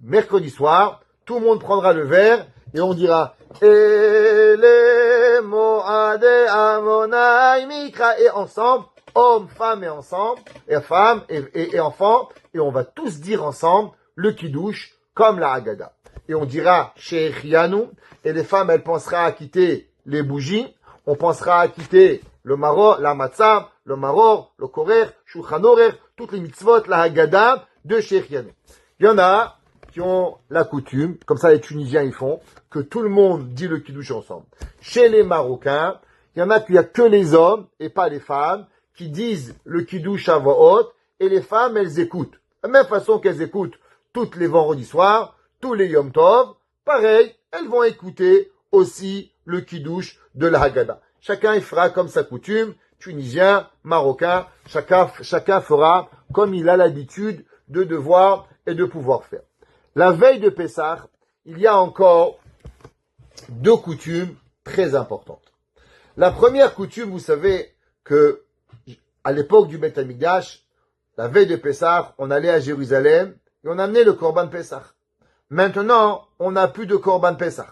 Mercredi soir, tout le monde prendra le verre et on dira Ele mo'ade amonai mikra, et ensemble, hommes, femmes et ensemble, et femmes et enfants, et on va tous dire ensemble le kiddush comme la Haggadah. Et on dira Shechianu, et les femmes elles penseront à quitter les bougies, on pensera à quitter le maror, la matzah, le maror, le korer, shulchan orer, toutes les mitzvot, la Haggadah de Shechianu. Il y en a qui ont la coutume, comme ça les Tunisiens ils font, que tout le monde dit le kiddush ensemble. Chez les Marocains, il y en a qu'il n'y a que les hommes et pas les femmes qui disent le kiddush à voix haute et les femmes elles écoutent. De la même façon qu'elles écoutent tous les vendredis soirs, tous les Yom Tov, pareil, elles vont écouter aussi le kiddush de la Haggadah. Chacun il fera comme sa coutume, Tunisien, Marocain, chacun fera comme il a l'habitude de devoir et de pouvoir faire. La veille de Pessah, il y a encore 2 coutumes très importantes. La première coutume, vous savez que à l'époque du Beth Amikdash, la veille de Pessah, on allait à Jérusalem et on amenait le Korban Pessah. Maintenant, on n'a plus de Korban Pessah.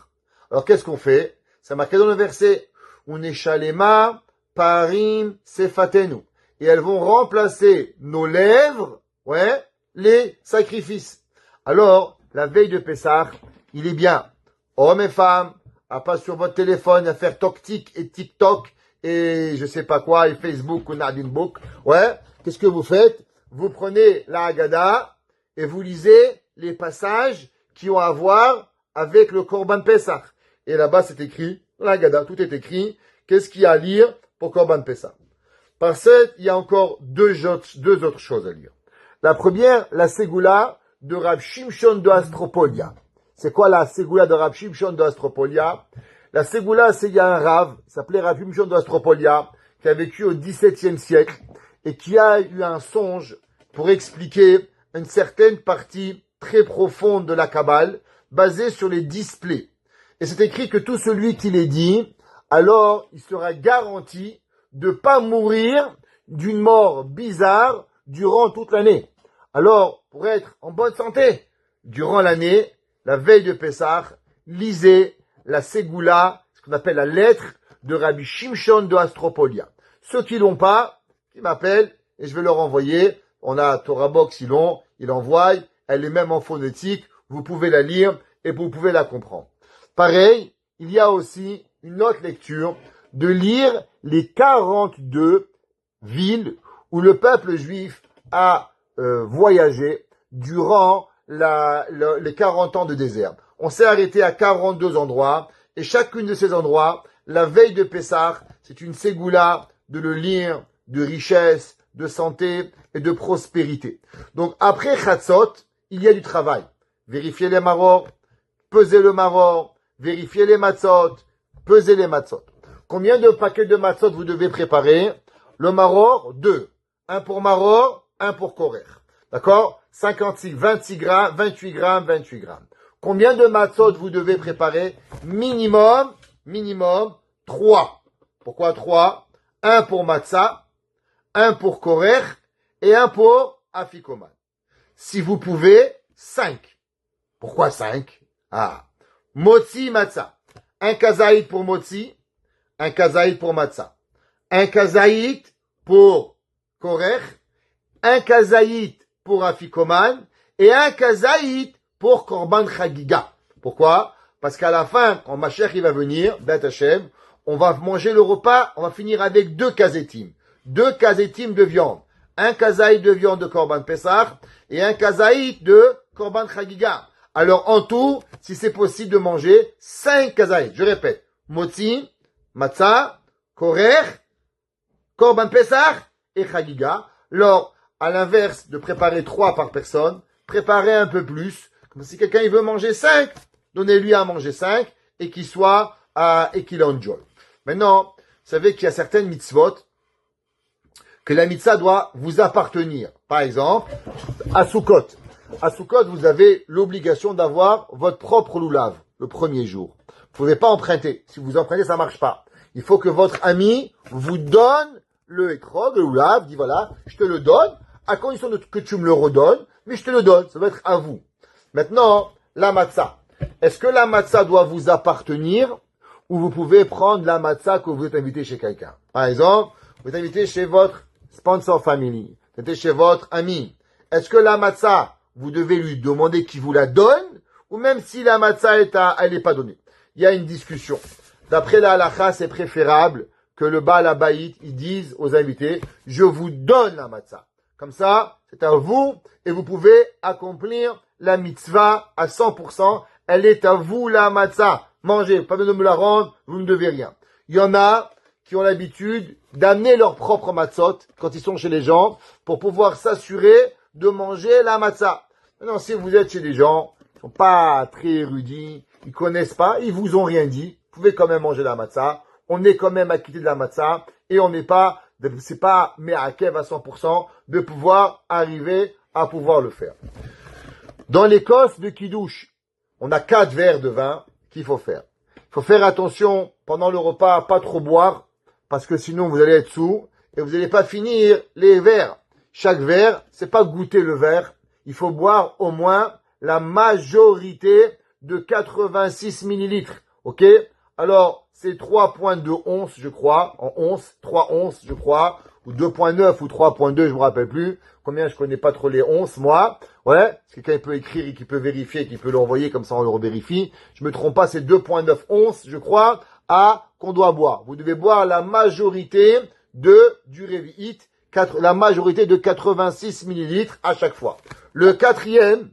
Alors qu'est-ce qu'on fait? C'est marqué dans le verset Uneshalema parim sefatenu. Et elles vont remplacer nos lèvres, les sacrifices. Alors, la veille de Pessah, il est bien, hommes et femmes, à pas sur votre téléphone à faire toc-tic et TikTok et je sais pas quoi, et Facebook ou Nadinbook. Qu'est-ce que vous faites? Vous prenez la Haggadah et vous lisez les passages qui ont à voir avec le Korban Pessah. Et là-bas, c'est écrit, la Haggadah, tout est écrit. Qu'est-ce qu'il y a à lire pour Korban Pessah? Par cette, il y a encore deux autres choses à lire. La première, la Ségoula de Rab Shimshon de Astropolia. C'est quoi la Ségoula de Rab Shimshon de Astropolia? La Ségoula, c'est il y a un Rav, il s'appelait Rab Shimshon de Astropolia, qui a vécu au XVIIe siècle et qui a eu un songe pour expliquer une certaine partie très profonde de la Kabbale basée sur les displays. Et c'est écrit que tout celui qui les dit, alors il sera garanti de pas mourir d'une mort bizarre durant toute l'année. Alors, pour être en bonne santé, durant l'année, la veille de Pessah, lisez la Ségoula, ce qu'on appelle la lettre de Rabbi Shimshon de Astropolia. Ceux qui l'ont pas, qui m'appellent, et je vais leur envoyer. On a Torah Box, il envoie, elle est même en phonétique, vous pouvez la lire et vous pouvez la comprendre. Pareil, il y a aussi une autre lecture de lire les 42 villes où le peuple juif a voyagé durant les 40 ans de désert. On s'est arrêté à 42 endroits et chacune de ces endroits, la veille de Pessah, c'est une ségoula de le lire, de richesse, de santé et de prospérité. Donc après Chatzot, il y a du travail. Vérifier les maror, peser le maror, vérifier les matzot, peser les matzot. Combien de paquets de matzot vous devez préparer? Le maror, 2. Un pour maror, un pour korer. D'accord? 56, 26 grammes, 28 grammes, 28 grammes. Combien de matzot vous devez préparer? Minimum, 3. Pourquoi 3? Un pour matzah, un pour korer et un pour afikoman. Si vous pouvez, 5. Pourquoi 5? Motzi matzah. Un kazaït pour motzi, un kazaït pour matzah. Un kazaït pour korer, un kazaït pour afikoman et un kazaït pour korban chagiga. Pourquoi? Parce qu'à la fin, quand Mashiach il va venir, Bet Hashem, on va manger le repas, on va finir avec 2 kazetim. 2 kazetim de viande. Un kazaït de viande de korban Pesach et un kazaït de korban chagiga. Alors en tout, si c'est possible de manger 5 kazaït. Je répète, motzi, matzah, korer, korban Pesach et chagiga. Alors, à l'inverse de préparer 3 par personne, préparez un peu plus. Comme si quelqu'un il veut manger 5, donnez-lui à manger 5 et qu'il soit et qu'il enjoy. Maintenant, vous savez qu'il y a certaines mitzvot que la mitzvah doit vous appartenir. Par exemple, à Sukkot. À Sukkot, vous avez l'obligation d'avoir votre propre loulav le premier jour. Vous ne pouvez pas emprunter. Si vous empruntez, ça marche pas. Il faut que votre ami vous donne le ékrog, le loulav, dit voilà, je te le donne, à condition que tu me le redonnes, mais je te le donne, ça va être à vous. Maintenant, la matzah. Est-ce que la matzah doit vous appartenir ou vous pouvez prendre la matzah que vous êtes invité chez quelqu'un? Par exemple, vous êtes invité chez votre sponsor family, vous êtes chez votre ami. Est-ce que la matzah, vous devez lui demander qu'il vous la donne ou même si la matzah elle n'est pas donnée? Il y a une discussion. D'après la halakha, c'est préférable que le Baal Habayit, ils disent aux invités, je vous donne la matzah. Comme ça, c'est à vous et vous pouvez accomplir la mitzvah à 100%. Elle est à vous la matzah. Mangez, pas besoin de me la rendre, vous ne devez rien. Il y en a qui ont l'habitude d'amener leur propre matzot quand ils sont chez les gens pour pouvoir s'assurer de manger la matzah. Maintenant, si vous êtes chez des gens qui sont pas très érudits, ils connaissent pas, ils vous ont rien dit, vous pouvez quand même manger la matzah. On est quand même acquitté de la matzah et on n'est pas, c'est pas me'akev à 100% de pouvoir arriver à pouvoir le faire. Dans l'Écosse de Kiddush, on a 4 verres de vin qu'il faut faire. Il faut faire attention pendant le repas à pas trop boire parce que sinon vous allez être sourd et vous n'allez pas finir les verres. Chaque verre, c'est pas goûter le verre. Il faut boire au moins la majorité de 86 millilitres. Ok? Alors, c'est 3,2 onces, je crois, en onces, 3 onces, je crois, ou 2,9 ou 3,2, je me rappelle plus. Combien, je connais pas trop les onces, moi. Ouais, si quelqu'un peut écrire et qui peut vérifier, qui peut l'envoyer, comme ça on le revérifie. Je me trompe pas, c'est 2,9 onces, je crois, qu'on doit boire. Vous devez boire la majorité du Révi'it, la majorité de 86 millilitres à chaque fois. Le 4e,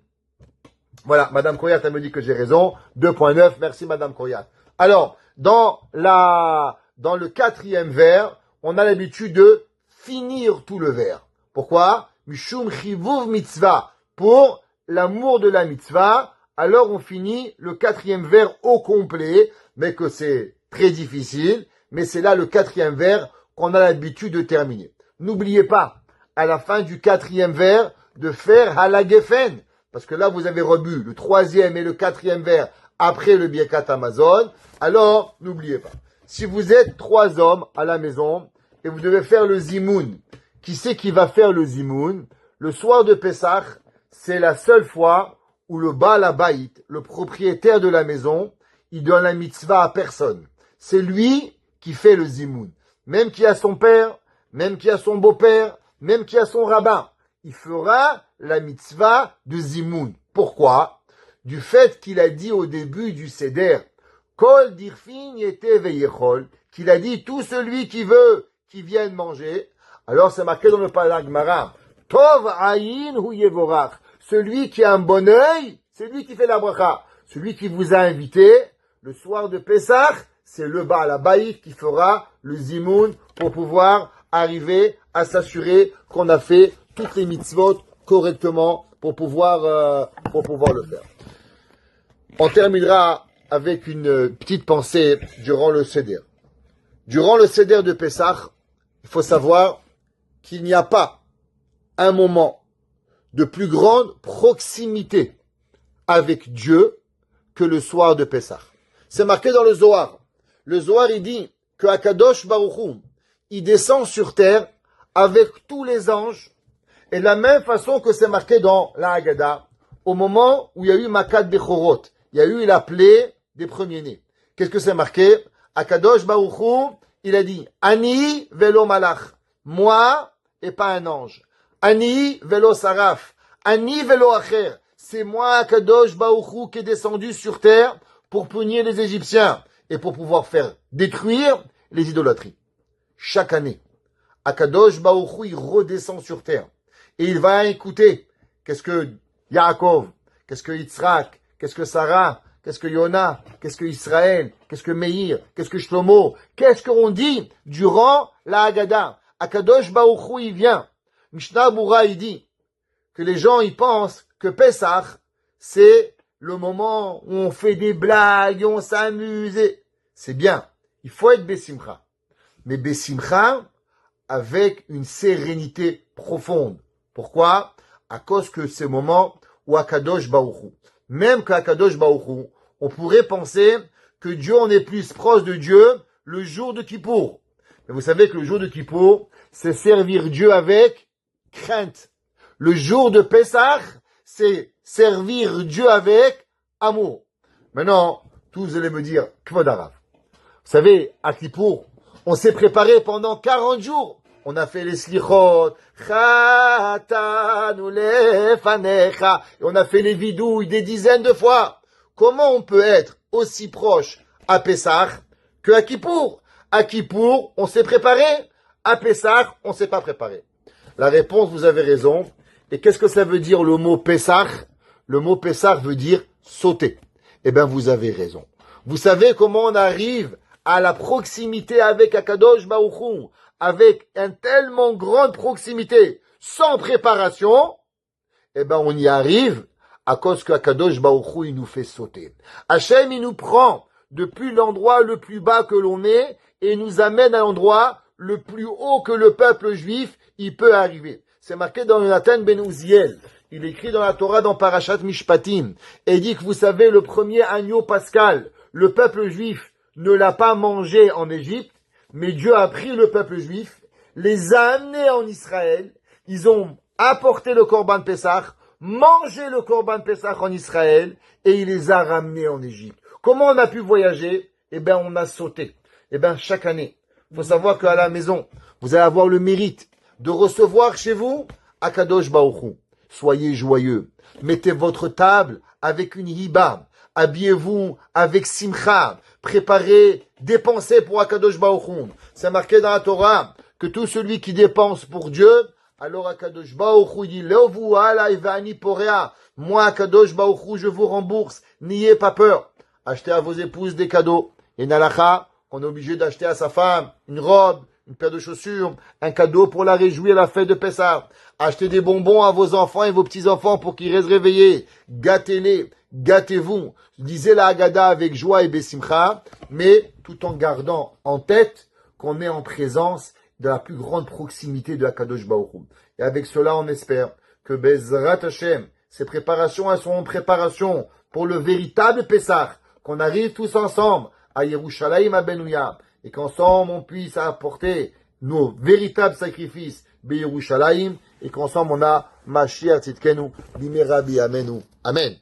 voilà, Madame Koyat, elle me dit que j'ai raison, 2,9, merci Madame Koyat. Alors, dans le 4e verre, on a l'habitude de finir tout le vers. Pourquoi? Mishum chivuv mitzvah. Pour l'amour de la mitzvah, alors on finit le 4e vers au complet, mais que c'est très difficile, mais c'est là le 4e vers qu'on a l'habitude de terminer. N'oubliez pas, à la fin du 4e vers, de faire halagefen, parce que là vous avez rebu le 3e et le 4e vers après le Birkat Hamazon, alors n'oubliez pas. Si vous êtes 3 hommes à la maison et vous devez faire le zimoun, qui c'est qui va faire le zimoun? Le soir de Pessah, c'est la seule fois où le Baal Habayit, le propriétaire de la maison, il donne la mitzvah à personne. C'est lui qui fait le zimoun. Même qui a son père, même qui a son beau-père, même qui a son rabbin. Il fera la mitzvah de zimoun. Pourquoi? Du fait qu'il a dit au début du Seder, Kol dirfin yete veyechol, qu'il a dit tout celui qui veut, qui vienne manger. Alors c'est marqué dans le Parag Gemara, Tov ayin hu yevorach. Celui qui a un bon œil, c'est lui qui fait la bracha. Celui qui vous a invité, le soir de Pessah, c'est le Baal Habayit qui fera le zimoun pour pouvoir arriver à s'assurer qu'on a fait toutes les mitzvot correctement pour pouvoir le faire. On terminera avec une petite pensée durant le Seder. Durant le Seder de Pessah, il faut savoir qu'il n'y a pas un moment de plus grande proximité avec Dieu que le soir de Pessah. C'est marqué dans le Zohar. Le Zohar, il dit que Akadosh Baruch Hu, il descend sur terre avec tous les anges, et de la même façon que c'est marqué dans la Haggadah, au moment où il y a eu Makat Bechorot, il y a eu la plaie des premiers-nés. Qu'est-ce que c'est marqué? Akadosh Baruch Hu, il a dit, Ani velo malach, moi et pas un ange. Ani velo saraf, Ani velo acher, c'est moi Akadosh Baruch Hu qui est descendu sur terre pour punir les Égyptiens et pour pouvoir faire détruire les idolâtries. Chaque année, Akadosh Baruch Hu, il redescend sur terre et il va écouter qu'est-ce que Yaakov, qu'est-ce que Yitzhak, qu'est-ce que Sarah, qu'est-ce que Yona, qu'est-ce que Israël, qu'est-ce que Meir, qu'est-ce que Shlomo, qu'est-ce qu'on dit durant la Haggadah. Akadosh Baruch Hu, il vient. Mishnah Bura, il dit que les gens, ils pensent que Pessah, c'est le moment où on fait des blagues, on s'amuse. C'est bien. Il faut être Bessimcha. Mais Bessimcha avec une sérénité profonde. Pourquoi? À cause que c'est le moment où Akadosh Baruch Hu, même qu'Akadosh Baruch Hu, on pourrait penser que Dieu, on est plus proche de Dieu le jour de Kippour. Mais vous savez que le jour de Kippour, c'est servir Dieu avec crainte. Le jour de Pessah, c'est servir Dieu avec amour. Maintenant, tous vous allez me dire, Kvod Harav. Vous savez, à Kippour, on s'est préparé pendant 40 jours. On a fait les slichot, chatanu lefanecha, et on a fait les vidouilles des dizaines de fois. Comment on peut être aussi proche à Pessah que à Kippour? À Kippour, on s'est préparé. À Pessah, on s'est pas préparé. La réponse, vous avez raison. Et qu'est-ce que ça veut dire le mot Pessah? Le mot Pessah veut dire sauter. Eh bien, vous avez raison. Vous savez comment on arrive à la proximité avec Akadosh Baruch Hu, avec une tellement grande proximité, sans préparation? Eh bien, on y arrive à cause qu'Akadosh Baruch Hu, il nous fait sauter. Hachem, il nous prend depuis l'endroit le plus bas que l'on est et nous amène à l'endroit le plus haut que le peuple juif, il peut arriver. C'est marqué dans Jonathan ben Uziel. Il écrit dans la Torah, dans Parashat Mishpatim. Et il dit que vous savez, le premier agneau pascal, le peuple juif ne l'a pas mangé en Égypte, mais Dieu a pris le peuple juif, les a amenés en Israël, ils ont apporté le Korban Pessah, mangé le Korban Pessah en Israël, et il les a ramenés en Égypte. Comment on a pu voyager? Eh bien, on a sauté. Eh bien, chaque année, il faut savoir qu'à la maison, vous allez avoir le mérite de recevoir chez vous Akadosh Baruch Hu. Soyez joyeux. Mettez votre table avec une hiba. Habillez-vous avec simcha. Préparez, dépensez pour Akadosh Baruch Hu. C'est marqué dans la Torah que tout celui qui dépense pour Dieu, alors Akadosh Baruch Hu dit Leovu alai va'ani porea. Moi, Akadosh Baruch Hu, je vous rembourse. N'ayez pas peur. Achetez à vos épouses des cadeaux. Et Nalacha, on est obligé d'acheter à sa femme une robe, une paire de chaussures, un cadeau pour la réjouir à la fête de Pessah. Achetez des bonbons à vos enfants et vos petits-enfants pour qu'ils restent réveillés. Gâtez-les, gâtez-vous. Disez la Haggadah avec joie et bessimcha, mais tout en gardant en tête qu'on est en présence de la plus grande proximité de Akadosh Baruch Hu. Et avec cela, on espère que Bezrat Hashem, ces préparations, elles seront en préparation pour le véritable Pessah, qu'on arrive tous ensemble à Yerushalayim Abenouya, et qu'ensemble on puisse apporter nos véritables sacrifices Yerushalayim, et qu'ensemble on a Mashiach Tzidkenu, Bimerabi Amenu. Amen.